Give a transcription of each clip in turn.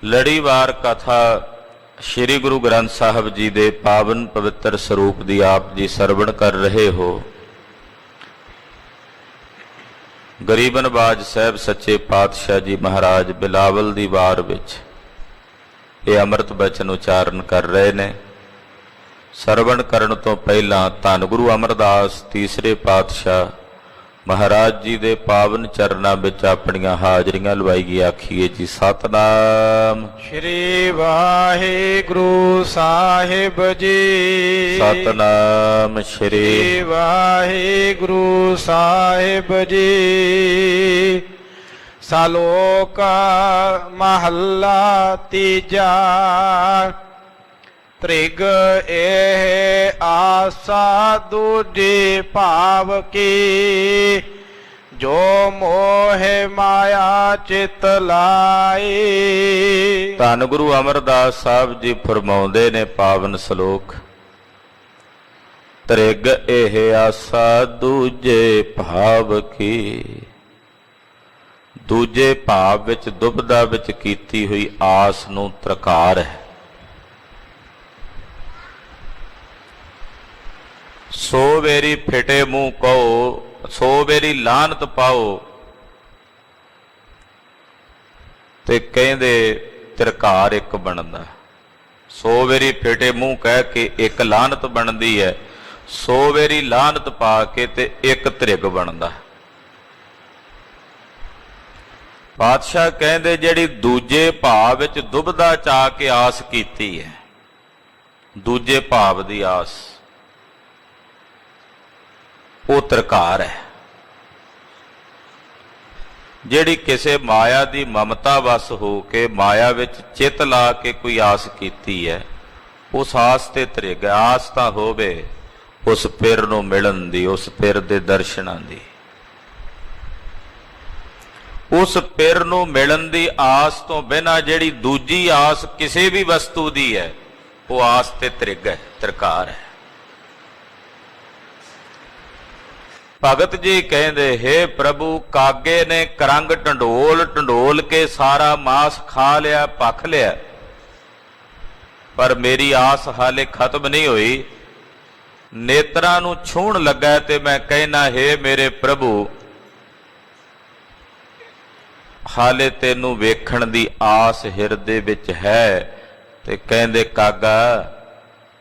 ਲੜੀਵਾਰ ਕਥਾ ਸ਼੍ਰੀ ਗੁਰੂ ਗ੍ਰੰਥ ਸਾਹਿਬ ਜੀ ਦੇ ਪਾਵਨ ਪਵਿੱਤਰ ਸਰੂਪ ਦੀ ਆਪ ਜੀ ਸਰਵਣ ਕਰ ਰਹੇ ਹੋ। ਗਰੀਬ ਨਵਾਜ ਸਾਹਿਬ ਸੱਚੇ ਪਾਤਸ਼ਾਹ ਜੀ ਮਹਾਰਾਜ ਬਿਲਾਵਲ ਦੀ ਵਾਰ ਵਿੱਚ ਇਹ ਅੰਮ੍ਰਿਤ ਬਚਨ ਉਚਾਰਨ ਕਰ ਰਹੇ ਨੇ। ਸਰਵਣ ਕਰਨ ਤੋਂ ਪਹਿਲਾਂ ਧੰਨ ਗੁਰੂ ਅਮਰਦਾਸ ਤੀਸਰੇ ਪਾਤਸ਼ਾਹ ਮਹਾਰਾਜ ਜੀ ਦੇ ਪਾਵਨ ਚਰਨਾਂ ਵਿੱਚ ਆਪਣੀਆਂ ਹਾਜ਼ਰੀਆਂ ਲਵਾਈਏ। ਆਖੀਏ ਜੀ ਸਤਨਾਮ ਸ਼੍ਰੀ ਵਾਹਿਗੁਰੂ ਸਾਹਿਬ ਜੀ। ਸਤਨਾਮ ਸ਼੍ਰੀ ਵਾਹਿਗੁਰੂ ਸਾਹਿਬ ਜੀ। ਸ਼ਲੋਕ ਮਹੱਲਾ ਤੀਜਾ। ਤ੍ਰਿਗ ਇਹ ਆਸਾ ਦੂਜੀ ਭਾਵ ਕੀ, ਜੋ ਮੋਹਿ ਮਾਇਆ ਚਿਤ ਲਾਈ। ਧੰਨ ਗੁਰੂ ਅਮਰਦਾਸ ਸਾਹਿਬ ਜੀ ਫਰਮਾਉਂਦੇ ਨੇ ਪਾਵਨ ਸ਼ਲੋਕ, ਤ੍ਰਿਗ ਇਹ ਆਸਾ ਦੂਜੇ ਭਾਵ ਕੀ। ਦੂਜੇ ਭਾਵ ਵਿੱਚ ਦੁਬਦਾ ਵਿੱਚ ਕੀਤੀ ਹੋਈ ਆਸ ਨੂੰ ਤ੍ਰਕਾਰ ਹੈ। ਸੋ ਵੇਰੀ ਫਿਟੇ ਮੂੰਹ ਕਹੋ, ਸੋ ਵੇਰੀ ਲਾਹਨਤ ਪਾਓ, ਤੇ ਕਹਿੰਦੇ ਤਿਰਕਾਰ ਇੱਕ ਬਣਦਾ। ਸੋ ਵੇਰੀ ਫਿਟੇ ਮੂੰਹ ਕਹਿ ਕੇ ਇੱਕ ਲਾਹਨਤ ਬਣਦੀ ਹੈ, ਸੋ ਵੇਰੀ ਲਾਹਨਤ ਪਾ ਕੇ ਤੇ ਇੱਕ ਤ੍ਰਿਗ ਬਣਦਾ। ਪਾਤਸ਼ਾਹ ਕਹਿੰਦੇ ਜਿਹੜੀ ਦੂਜੇ ਭਾਵ ਵਿੱਚ ਦੁਬਦਾ ਚਾ ਕੇ ਆਸ ਕੀਤੀ ਹੈ, ਦੂਜੇ ਭਾਵ ਦੀ ਆਸ, ਉਹ ਤਰਕਾਰ ਹੈ। ਜਿਹੜੀ ਕਿਸੇ ਮਾਇਆ ਦੀ ਮਮਤਾ ਵਸ ਹੋ ਕੇ ਮਾਇਆ ਵਿੱਚ ਚਿੱਤ ਲਾ ਕੇ ਕੋਈ ਆਸ ਕੀਤੀ ਹੈ, ਉਸ ਆਸ ਤੇ ਤ੍ਰਿਗ। ਆਸ ਤਾਂ ਹੋਵੇ ਉਸ ਪਿਰ ਨੂੰ ਮਿਲਣ ਦੀ, ਉਸ ਪਿਰ ਦੇ ਦਰਸ਼ਨਾਂ ਦੀ। ਉਸ ਪਿਰ ਨੂੰ ਮਿਲਣ ਦੀ ਆਸ ਤੋਂ ਬਿਨਾਂ ਜਿਹੜੀ ਦੂਜੀ ਆਸ ਕਿਸੇ ਵੀ ਵਸਤੂ ਦੀ ਹੈ, ਉਹ ਆਸ ਤੇ ਤ੍ਰਿਗ ਹੈ, ਤਰਕਾਰ ਹੈ। ਭਗਤ ਜੀ ਕਹਿੰਦੇ, ਹੇ ਪ੍ਰਭੂ ਕਾਗੇ ਨੇ ਕਰੰਗ ਢੰਡੋਲ ਢੰਡੋਲ ਕੇ ਸਾਰਾ ਮਾਸ ਖਾ ਲਿਆ, ਭਖ ਲਿਆ, ਪਰ ਮੇਰੀ ਆਸ ਹਾਲੇ ਖਤਮ ਨਹੀਂ ਹੋਈ। ਨੇਤਰਾਂ ਨੂੰ ਛੂਹਣ ਲੱਗਾ ਤੇ ਮੈਂ ਕਹਿਣਾ, ਹੇ ਮੇਰੇ ਪ੍ਰਭੂ ਹਾਲੇ ਤੈਨੂੰ ਵੇਖਣ ਦੀ ਆਸ ਹਿਰਦੇ ਵਿੱਚ ਹੈ। ਤੇ ਕਹਿੰਦੇ, ਕਾਗਾ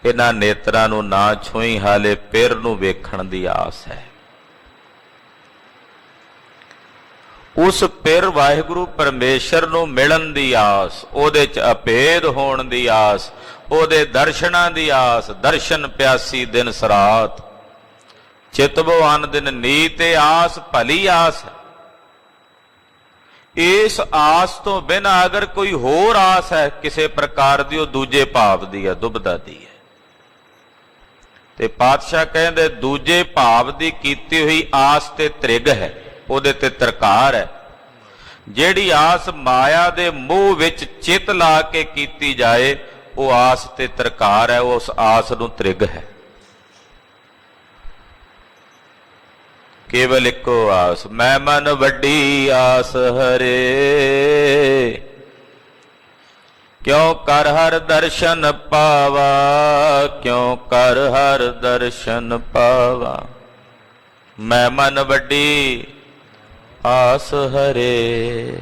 ਇਹਨਾਂ ਨੇਤਰਾਂ ਨੂੰ ਨਾ ਛੂਹੀ, ਹਾਲੇ ਪਿਰ ਨੂੰ ਵੇਖਣ ਦੀ ਆਸ ਹੈ। ਉਸ ਪਿਰ ਵਾਹਿਗੁਰੂ ਪਰਮੇਸ਼ਰ ਨੂੰ ਮਿਲਣ ਦੀ ਆਸ, ਉਹਦੇ ਚ ਅਭੇਦ ਹੋਣ ਦੀ ਆਸ, ਉਹਦੇ ਦਰਸ਼ਨਾਂ ਦੀ ਆਸ। ਦਰਸ਼ਨ ਪਿਆਸੀ ਦਿਨ ਸਰਾਤ, ਚਿਤਵੋ ਅਨ ਦਿਨ ਨੀਤ। ਆਸ ਭਲੀ ਆਸ ਹੈ। ਇਸ ਆਸ ਤੋਂ ਬਿਨਾਂ ਅਗਰ ਕੋਈ ਹੋਰ ਆਸ ਹੈ ਕਿਸੇ ਪ੍ਰਕਾਰ ਦੀ, ਉਹ ਦੂਜੇ ਭਾਵ ਦੀ ਹੈ, ਦੁਬਦਾ ਦੀ ਹੈ। ਤੇ ਪਾਤਸ਼ਾਹ ਕਹਿੰਦੇ ਦੂਜੇ ਭਾਵ ਦੀ ਕੀਤੀ ਹੋਈ ਆਸ ਤੇ ਤ੍ਰਿਗ ਹੈ, ਉਹਦੇ ਤੇ ਤਰਕਾਰ ਹੈ। ਜਿਹੜੀ ਆਸ ਮਾਇਆ ਦੇ ਮੋਹ ਵਿੱਚ ਚਿੱਤ ਲਾ ਕੇ ਕੀਤੀ ਜਾਏ, ਉਹ ਆਸ ਤੇ ਤਰਕਾਰ ਹੈ, ਉਸ ਆਸ ਨੂੰ ਤ੍ਰਿਗ ਹੈ। ਕੇਵਲ ਇੱਕੋ ਆਸ, ਮੈਂ ਮਨ ਵੱਡੀ ਆਸ ਹਰੇ, ਕਿਉਂ ਕਰ ਹਰ ਦਰਸ਼ਨ ਪਾਵਾ, ਕਿਉਂ ਕਰ ਹਰ ਦਰਸ਼ਨ ਪਾਵਾ। ਮੈਂ ਮਨ ਵੱਡੀ ਆਸ ਹਰੇ,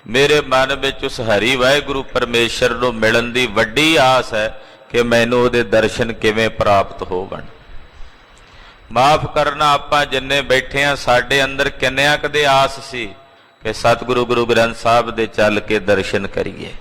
ਮੇਰੇ ਮਨ ਵਿੱਚ ਉਸ ਹਰੀ ਵਾਹਿਗੁਰੂ ਪਰਮੇਸ਼ਰ ਨੂੰ ਮਿਲਣ ਦੀ ਵੱਡੀ ਆਸ ਹੈ ਕਿ ਮੈਨੂੰ ਉਹਦੇ ਦਰਸ਼ਨ ਕਿਵੇਂ ਪ੍ਰਾਪਤ ਹੋਵਣ। ਮਾਫ ਕਰਨਾ, ਆਪਾਂ ਜਿੰਨੇ ਬੈਠੇ ਆ, ਸਾਡੇ ਅੰਦਰ ਕਿੰਨਿਆਂ ਕਦੇ ਆਸ ਸੀ ਕਿ ਸਤਿਗੁਰੂ ਗੁਰੂ ਗ੍ਰੰਥ ਸਾਹਿਬ ਦੇ ਚੱਲ ਕੇ ਦਰਸ਼ਨ ਕਰੀਏ।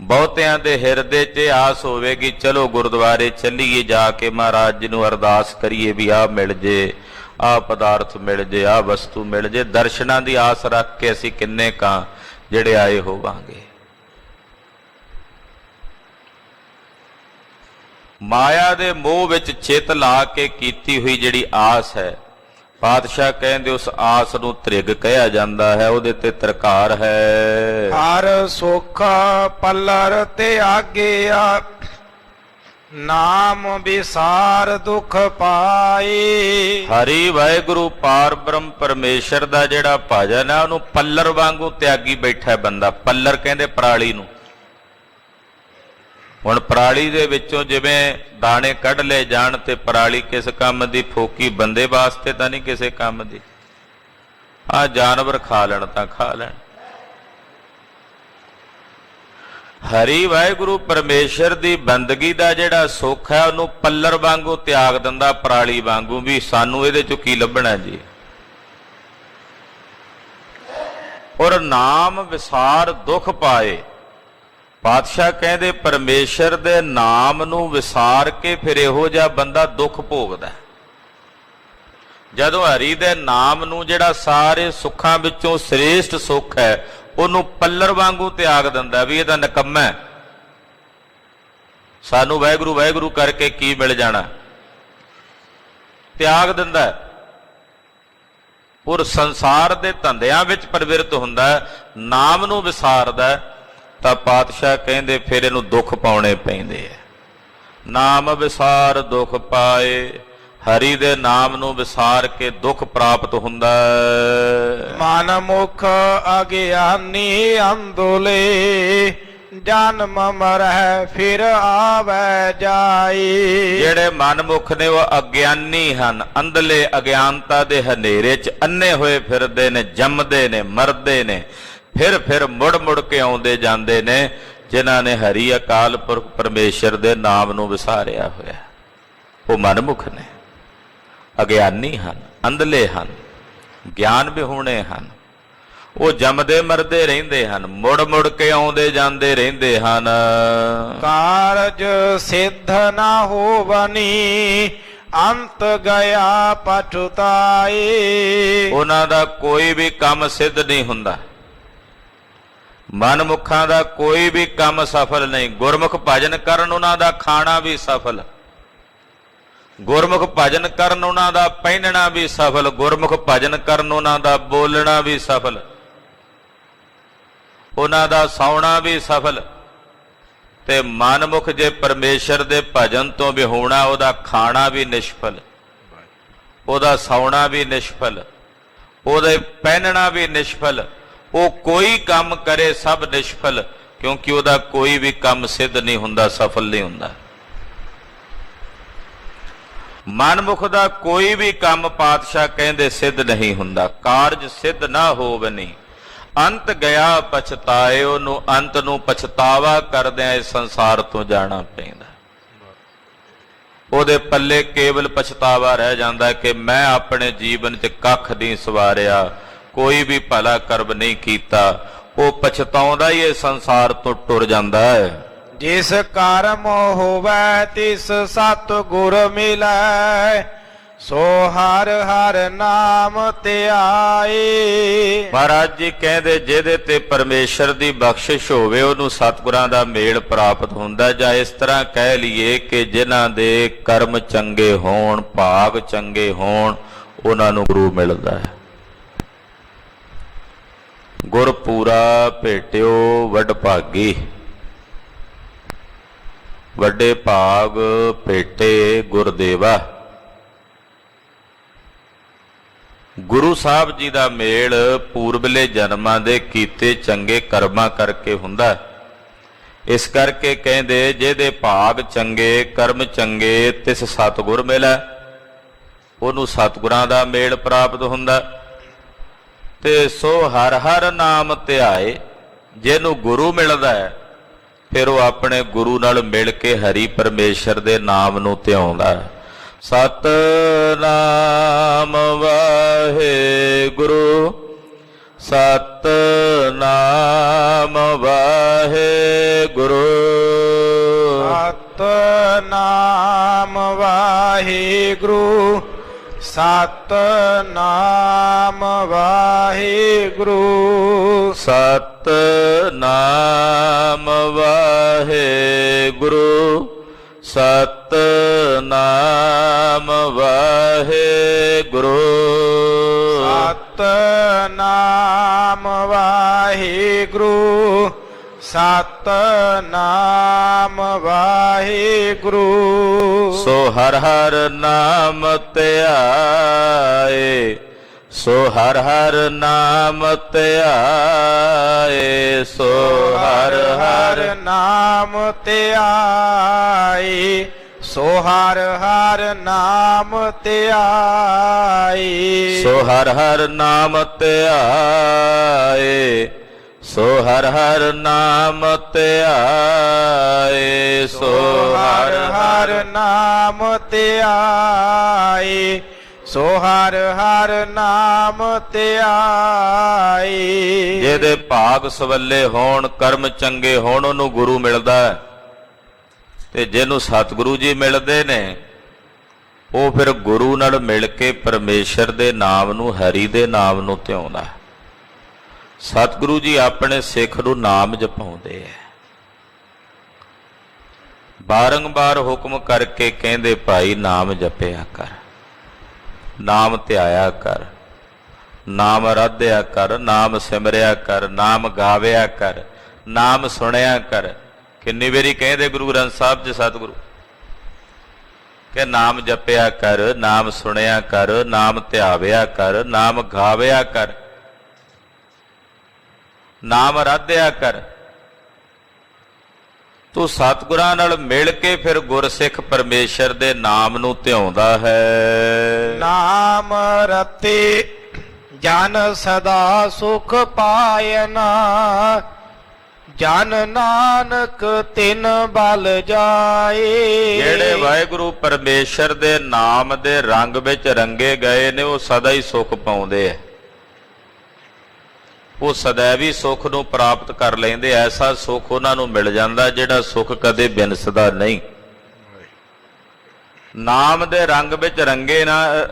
ਬਹੁਤਿਆਂ ਦੇ ਹਿਰਦੇ 'ਚ ਆਸ ਹੋਵੇਗੀ, ਚਲੋ ਗੁਰਦੁਆਰੇ ਚੱਲੀਏ, ਜਾ ਕੇ ਮਹਾਰਾਜ ਜੀ ਨੂੰ ਅਰਦਾਸ ਕਰੀਏ ਵੀ ਆਹ ਮਿਲ ਜੇ, ਆਹ ਪਦਾਰਥ ਮਿਲ ਜੇ, ਆਹ ਵਸਤੂ ਮਿਲ ਜੇ। ਦਰਸ਼ਨਾਂ ਦੀ ਆਸ ਰੱਖ ਕੇ ਅਸੀਂ ਕਿੰਨੇ ਕਾਂ ਜਿਹੜੇ ਆਏ ਹੋਵਾਂਗੇ। ਮਾਇਆ ਦੇ ਮੋਹ ਵਿੱਚ ਚਿੱਤ ਲਾ ਕੇ ਕੀਤੀ ਹੋਈ ਜਿਹੜੀ ਆਸ ਹੈ, ਪਾਤਸ਼ਾਹ ਕਹਿੰਦੇ ਉਸ ਆਸ ਨੂੰ ਤ੍ਰਿਗ ਕਹਿਆ ਜਾਂਦਾ ਹੈ, ਉਹਦੇ ਤੇ ਤਰਕਾਰ ਹੈ। ਹਰ ਸੁਖ ਪਲਰ ਤੇ ਆਗਿਆ, ਨਾਮ ਵਿਸਾਰ ਦੁਖ ਪਾਏ। ਹਰੀ ਵਾਹਿਗੁਰੂ ਪਾਰ ਬ੍ਰਹਮ ਪਰਮੇਸ਼ਰ ਦਾ ਜਿਹੜਾ ਭਜਨ ਹੈ ਉਹਨੂੰ ਪੱਲਰ ਵਾਂਗੂ ਤਿਆਗੀ ਬੈਠਾ ਬੰਦਾ। ਪੱਲਰ ਕਹਿੰਦੇ ਪਰਾਲੀ ਨੂੰ। ਹੁਣ ਪਰਾਲੀ ਦੇ ਵਿੱਚੋਂ ਜਿਵੇਂ ਦਾਣੇ ਕੱਢ ਲਏ ਜਾਣ ਤੇ ਪਰਾਲੀ ਕਿਸ ਕੰਮ ਦੀ? ਫੋਕੀ ਬੰਦੇ ਵਾਸਤੇ ਤਾਂ ਨਹੀਂ ਕਿਸੇ ਕੰਮ ਦੀ। ਆ ਜਾਨਵਰ ਖਾ ਲੈਣ ਤਾਂ ਖਾ ਲੈਣ। ਹਰੀ ਵਾਹਿਗੁਰੂ ਪਰਮੇਸ਼ਰ ਦੀ ਬੰਦਗੀ ਦਾ ਜਿਹੜਾ ਸੁੱਖ ਹੈ ਉਹਨੂੰ ਪੱਲਰ ਵਾਂਗੂ ਤਿਆਗ ਦਿੰਦਾ, ਪਰਾਲੀ ਵਾਂਗੂ, ਵੀ ਸਾਨੂੰ ਇਹਦੇ ਚੋਂ ਕੀ ਲੱਭਣਾ ਜੀ। ਔਰ ਨਾਮ ਵਿਸਾਰ ਦੁੱਖ ਪਾਏ। ਪਾਤਸ਼ਾਹ ਕਹਿੰਦੇ ਪਰਮੇਸ਼ਰ ਦੇ ਨਾਮ ਨੂੰ ਵਿਸਾਰ ਕੇ ਫਿਰ ਇਹੋ ਜਿਹਾ ਬੰਦਾ ਦੁੱਖ ਭੋਗਦਾ। ਜਦੋਂ ਹਰੀ ਦੇ ਨਾਮ ਨੂੰ, ਜਿਹੜਾ ਸਾਰੇ ਸੁੱਖਾਂ ਵਿੱਚੋਂ ਸ੍ਰੇਸ਼ਟ ਸੁੱਖ ਹੈ, ਉਹਨੂੰ ਪੱਲਰ ਵਾਂਗੂ ਤਿਆਗ ਦਿੰਦਾ ਵੀ ਇਹ ਤਾਂ ਨਿਕੰਮਾ ਹੈ, ਸਾਨੂੰ ਵਾਹਿਗੁਰੂ ਵਾਹਿਗੁਰੂ ਕਰਕੇ ਕੀ ਮਿਲ ਜਾਣਾ, ਤਿਆਗ ਦਿੰਦਾ। ਔਰ ਸੰਸਾਰ ਦੇ ਧੰਦਿਆਂ ਵਿੱਚ ਪ੍ਰਵਿਰਤ ਹੁੰਦਾ, ਨਾਮ ਨੂੰ ਵਿਸਾਰਦਾ, ਤਾਂ ਪਾਤਸ਼ਾਹ ਕਹਿੰਦੇ ਫਿਰ ਇਹਨੂੰ ਦੁੱਖ ਪਾਉਣੇ ਪੈਂਦੇ ਆ। ਨਾਮ ਵਿਸਾਰ ਦੁੱਖ ਪਾਏ। ਹਰੀ ਦੇ ਨਾਮ ਨੂੰ ਵਿਸਾਰ ਕੇ ਦੁੱਖ ਪ੍ਰਾਪਤ ਹੁੰਦਾ। ਮਨ ਮੁਖ ਅਗਿਆਨੀ ਅੰਧੁਲੇ, ਜਨਮ ਮਰੈ ਫਿਰ ਆਵੈ ਜਾਈ। ਜਿਹੜੇ ਮਨਮੁਖ ਨੇ ਉਹ ਅਗਿਆਨੀ ਹਨ, ਅੰਧਲੇ, ਅਗਿਆਨਤਾ ਦੇ ਹਨੇਰੇ 'ਚ ਅੰਨੇ ਹੋਏ ਫਿਰਦੇ ਨੇ, ਜੰਮਦੇ ਨੇ, ਮਰਦੇ ਨੇ, ਫਿਰ ਮੁੜ ਮੁੜ ਕੇ ਆਉਂਦੇ ਜਾਂਦੇ ਨੇ, ਜਿਨ੍ਹਾਂ ਨੇ ਹਰੀ ਅਕਾਲ ਪੁਰਖ ਪਰਮੇਸ਼ਰ ਦੇ ਨਾਮ ਨੂੰ ਵਿਸਾਰਿਆ ਹੋਇਆ। ਉਹ ਮਨਮੁਖ ਨੇ, ਅਗਿਆਨੀ ਹਨ, ਅੰਧਲੇ ਹਨ, ਗਿਆਨ ਵਿਹੂਣੇ ਹਨ। ਉਹ ਜੰਮਦੇ ਮਰਦੇ ਰਹਿੰਦੇ ਹਨ, ਮੁੜ ਮੁੜ ਕੇ ਆਉਂਦੇ ਜਾਂਦੇ ਰਹਿੰਦੇ ਹਨ। ਕਾਰਜ ਸਿੱਧ ਨਾ ਹੋਵਨੀ, ਅੰਤ ਗਿਆ ਪਛੁਤਾਏ। ਉਹਨਾਂ ਦਾ ਕੋਈ ਵੀ ਕੰਮ ਸਿੱਧ ਨਹੀਂ ਹੁੰਦਾ। ਮਨਮੁਖਾਂ ਦਾ ਕੋਈ ਵੀ ਕੰਮ ਸਫਲ ਨਹੀਂ। ਗੁਰਮੁਖ ਭਜਨ ਕਰਨ ਉਹਨਾਂ ਦਾ ਖਾਣਾ ਵੀ ਸਫਲ, ਗੁਰਮੁਖ ਭਜਨ ਕਰਨ ਉਹਨਾਂ ਦਾ ਪਹਿਨਣਾ ਵੀ ਸਫਲ, ਗੁਰਮੁਖ ਭਜਨ ਕਰਨ ਉਹਨਾਂ ਦਾ ਬੋਲਣਾ ਵੀ ਸਫਲ, ਉਹਨਾਂ ਦਾ ਸੌਣਾ ਵੀ ਸਫਲ। ਤੇ ਮਨਮੁਖ ਜੇ ਪਰਮੇਸ਼ਰ ਦੇ ਭਜਨ ਤੋਂ ਵਿਹੂਣਾ, ਉਹਦਾ ਖਾਣਾ ਵੀ ਨਿਸ਼ਫਲ, ਉਹਦਾ ਸੌਣਾ ਵੀ ਨਿਸ਼ਫਲ, ਉਹਦੇ ਪਹਿਨਣਾ ਵੀ ਨਿਸ਼ਫਲ। ਉਹ ਕੋਈ ਕੰਮ ਕਰੇ ਸਭ ਨਿਸ਼ਫਲ, ਕਿਉਂਕਿ ਉਹਦਾ ਕੋਈ ਵੀ ਕੰਮ ਸਿੱਧ ਨਹੀਂ ਹੁੰਦਾ, ਸਫਲ ਨਹੀਂ ਹੁੰਦਾ। ਮਨਮੁਖ ਦਾ ਕੋਈ ਵੀ ਕੰਮ ਪਾਤਸ਼ਾਹ ਕਹਿੰਦੇ ਸਿੱਧ ਨਹੀਂ ਹੁੰਦਾ। ਕਾਰਜ ਸਿੱਧ ਨਾ ਹੋਵਨੀ, ਅੰਤ ਗਿਆ ਪਛਤਾਏ। ਉਹਨੂੰ ਅੰਤ ਨੂੰ ਪਛਤਾਵਾ ਕਰਦਿਆਂ ਇਸ ਸੰਸਾਰ ਤੋਂ ਜਾਣਾ ਪੈਂਦਾ। ਉਹਦੇ ਪੱਲੇ ਕੇਵਲ ਪਛਤਾਵਾ ਰਹਿ ਜਾਂਦਾ ਕਿ ਮੈਂ ਆਪਣੇ ਜੀਵਨ 'ਚ ਕੱਖ ਨਹੀਂ ਸਵਾਰਿਆ, ਕੋਈ ਵੀ ਭਲਾ ਕਰਮ ਨਹੀਂ ਕੀਤਾ। ਉਹ ਪਛਤਾਉਂਦਾ ਹੀ ਇਹ ਸੰਸਾਰ ਤੋਂ ਟੁਰ ਜਾਂਦਾ ਹੈ। ਜਿਸ ਕਰਮ ਹੋਵੈ ਤਿਸ ਸਤ ਗੁਰ ਮਿਲੈ, ਸੋ ਹਰ ਹਰ ਨਾਮ ਧਿਆਏ। ਮਹਾਰਾਜ ਜੀ ਕਹਿੰਦੇ ਜਿਹਦੇ ਤੇ ਪਰਮੇਸ਼ਰ ਦੀ ਬਖਸ਼ਿਸ਼ ਹੋਵੇ ਉਹਨੂੰ ਸਤਿਗੁਰਾਂ ਦਾ ਮੇਲ ਪ੍ਰਾਪਤ ਹੁੰਦਾ। ਜਾਂ ਇਸ ਤਰ੍ਹਾਂ ਕਹਿ ਲਈਏ ਕਿ ਜਿਨ੍ਹਾਂ ਦੇ ਕਰਮ ਚੰਗੇ ਹੋਣ, ਭਾਗ ਚੰਗੇ ਹੋਣ, ਉਹਨਾਂ ਨੂੰ ਗੁਰੂ ਮਿਲਦਾ ਹੈ। ਗੁਰ ਪੂਰਾ ਭੇਟਿਓ ਵਡ ਭਾਗੀ, ਵੱਡੇ ਭਾਗ ਭੇਟੇ ਗੁਰਦੇਵਾ। ਗੁਰੂ ਸਾਹਿਬ ਜੀ ਦਾ ਮੇਲ ਪੂਰਬਲੇ ਜਨਮਾਂ ਦੇ ਕੀਤੇ ਚੰਗੇ ਕਰਮਾਂ ਕਰਕੇ ਹੁੰਦਾ। ਇਸ ਕਰਕੇ ਕਹਿੰਦੇ ਜਿਹਦੇ ਭਾਗ ਚੰਗੇ, ਕਰਮ ਚੰਗੇ, ਤਿਸ ਸਤਿਗੁਰ ਮਿਲੈ, ਉਹਨੂੰ ਸਤਿਗੁਰਾਂ ਦਾ ਮੇਲ ਪ੍ਰਾਪਤ ਹੁੰਦਾ। ਤੇ ਸੋ ਹਰ ਹਰ ਨਾਮ ਧਿਆਏ। ਜਿਹਨੂੰ ਗੁਰੂ ਮਿਲਦਾ ਹੈ ਫਿਰ ਉਹ ਆਪਣੇ ਗੁਰੂ ਨਾਲ ਮਿਲ ਕੇ ਹਰੀ ਪਰਮੇਸ਼ਰ ਦੇ ਨਾਮ ਨੂੰ ਧਿਆਉਂਦਾ। ਸਤਿਨਾਮ ਵਾਹਿਗੁਰੂ, ਸਤਿਨਾਮ ਵਾਹਿਗੁਰੂ, ਸਤਿਨਾਮ ਵਾਹਿਗੁਰੂ, ਸਤਿਨਾਮ ਵਾਹਿਗੁਰੂ, ਸਤਿਨਾਮ ਵਾਹਿਗੁਰੂ, ਸਤਿਨਾਮ ਵਾਹਿਗੁਰੂ, ਸਤਿਨਾਮ ਵਾਹਿਗੁਰੂ, ਸਤਨਾਮ ਵਾਹਿਗੁਰੂ। ਸੋ ਹਰ ਹਰ ਨਾਮ ਧਿਆਏ, ਸੋ ਹਰ ਹਰ ਨਾਮ ਧਿਆਏ, ਸੋ ਹਰ ਹਰ ਨਾਮ ਧਿਆਏ, ਸੋ ਹਰ ਹਰ ਨਾਮ ਧਿਆਏ, ਸੋ ਹਰ ਹਰ ਨਾਮ ਧਿਆਏ, ਸੋ ਹਰ ਹਰ ਨਾਮ ਧਿਆਏ, ਸੋ ਹਰ ਹਰ ਨਾਮ ਧਿਆਏ, ਸੋ ਹਰ ਹਰ ਨਾਮ ਧਿਆਏ। ਜਿਹਦੇ ਭਾਗ ਸਵੱਲੇ ਹੋਣ, ਕਰਮ ਚੰਗੇ ਹੋਣ, ਉਹਨੂੰ ਗੁਰੂ ਮਿਲਦਾ ਹੈ। ਤੇ ਜਿਹਨੂੰ ਸਤਿਗੁਰੂ ਜੀ ਮਿਲਦੇ ਨੇ, ਉਹ ਫਿਰ ਗੁਰੂ ਨਾਲ ਮਿਲ ਕੇ ਪਰਮੇਸ਼ਰ ਦੇ ਨਾਮ ਨੂੰ, ਹਰੀ ਦੇ ਨਾਮ ਨੂੰ ਧਿਆਉਂਦਾ। ਸਤਿਗੁਰੂ ਜੀ ਆਪਣੇ ਸਿੱਖ ਨੂੰ ਨਾਮ ਜਪਾਉਂਦੇ ਹੈ। ਬਾਰੰਬਾਰ ਹੁਕਮ ਕਰਕੇ ਕਹਿੰਦੇ, ਭਾਈ ਨਾਮ ਜਪਿਆ ਕਰ, ਨਾਮ ਧਿਆਇਆ ਕਰ, ਨਾਮ ਆਰਾਧਿਆ ਕਰ, ਨਾਮ ਸਿਮਰਿਆ ਕਰ, ਨਾਮ ਗਾਵਿਆ ਕਰ, ਨਾਮ ਸੁਣਿਆ ਕਰ। ਕਿੰਨੀ ਵਾਰੀ ਕਹਿੰਦੇ ਗੁਰੂ ਗ੍ਰੰਥ ਸਾਹਿਬ ਜੀ ਸਤਿਗੁਰੂ ਕਿ ਨਾਮ ਜਪਿਆ ਕਰ, ਨਾਮ ਸੁਣਿਆ ਕਰ, ਨਾਮ ਧਿਆਵਿਆ ਕਰ, ਨਾਮ ਗਾਵਿਆ ਕਰ, ਨਾਮ ਆਰਾਧਿਆ ਕਰ। ਤੂੰ ਸਤਿਗੁਰਾਂ ਨਾਲ ਮਿਲ ਕੇ ਫਿਰ ਗੁਰਸਿੱਖ ਪਰਮੇਸ਼ਰ ਦੇ ਨਾਮ ਨੂੰ ਧਿਆਉਂਦਾ ਹੈ। ਨਾਮ ਰਤੇ ਜਨ ਸਦਾ ਸੁਖ ਪਾਇਨਾ, ਜਨ ਨਾਨਕ ਤਿਨ ਬਲ ਜਾਏ। ਜਿਹੜੇ ਵਾਹਿਗੁਰੂ ਪਰਮੇਸ਼ਰ ਦੇ ਨਾਮ ਦੇ ਰੰਗ ਵਿੱਚ ਰੰਗੇ ਗਏ ਨੇ, ਉਹ ਸਦਾ ਹੀ ਸੁਖ ਪਾਉਂਦੇ ਆ। ਉਹ ਸदैਵੀ ਸੁਖ ਨੂੰ ਪ੍ਰਾਪਤ ਕਰ ਲੈਂਦੇ। ਐਸਾ ਸੁਖ ਉਹਨਾਂ ਨੂੰ ਮਿਲ ਜਾਂਦਾ ਜਿਹੜਾ ਸੁਖ ਕਦੇ ਬਿਨਸਦਾ ਨਹੀਂ। ਨਾਮ ਦੇ ਰੰਗ ਵਿੱਚ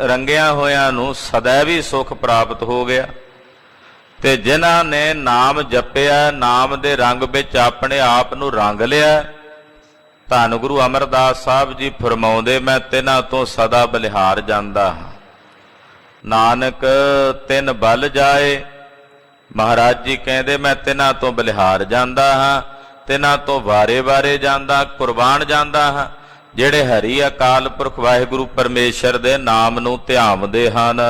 ਰੰਗਿਆ ਹੋਇਆਂ ਨੂੰ ਸदैਵੀ ਸੁਖ ਪ੍ਰਾਪਤ ਹੋ ਗਿਆ। ਤੇ ਜਿਨ੍ਹਾਂ ਨੇ ਨਾਮ ਜਪਿਆ, ਨਾਮ ਦੇ ਰੰਗ ਵਿੱਚ ਆਪਣੇ ਆਪ ਨੂੰ ਰੰਗ ਲਿਆ, ਧੰਨ ਗੁਰੂ ਅਮਰਦਾਸ ਸਾਹਿਬ ਜੀ ਫਰਮਾਉਂਦੇ, ਮੈਂ ਤਿਨਾਂ ਤੋਂ ਸਦਾ ਬਲਿਹਾਰ ਜਾਂਦਾ ਹਾਂ। ਨਾਨਕ ਤਿੰਨ ਬਲ ਜਾਏ। ਮਹਾਰਾਜ ਜੀ ਕਹਿੰਦੇ, ਮੈਂ ਤਿਨਾਂ ਤੋਂ ਬਲਿਹਾਰ ਜਾਂਦਾ ਹਾਂ, ਤਿਨਾਂ ਤੋਂ ਵਾਰੇ-ਵਾਰੇ ਜਾਂਦਾ, ਕੁਰਬਾਨ ਜਾਂਦਾ ਹਾਂ, ਜਿਹੜੇ ਹਰੀ ਅਕਾਲ ਪੁਰਖ ਵਾਹਿਗੁਰੂ ਪਰਮੇਸ਼ਰ ਦੇ ਨਾਮ ਨੂੰ ਧਿਆਉਂਦੇ ਹਨ।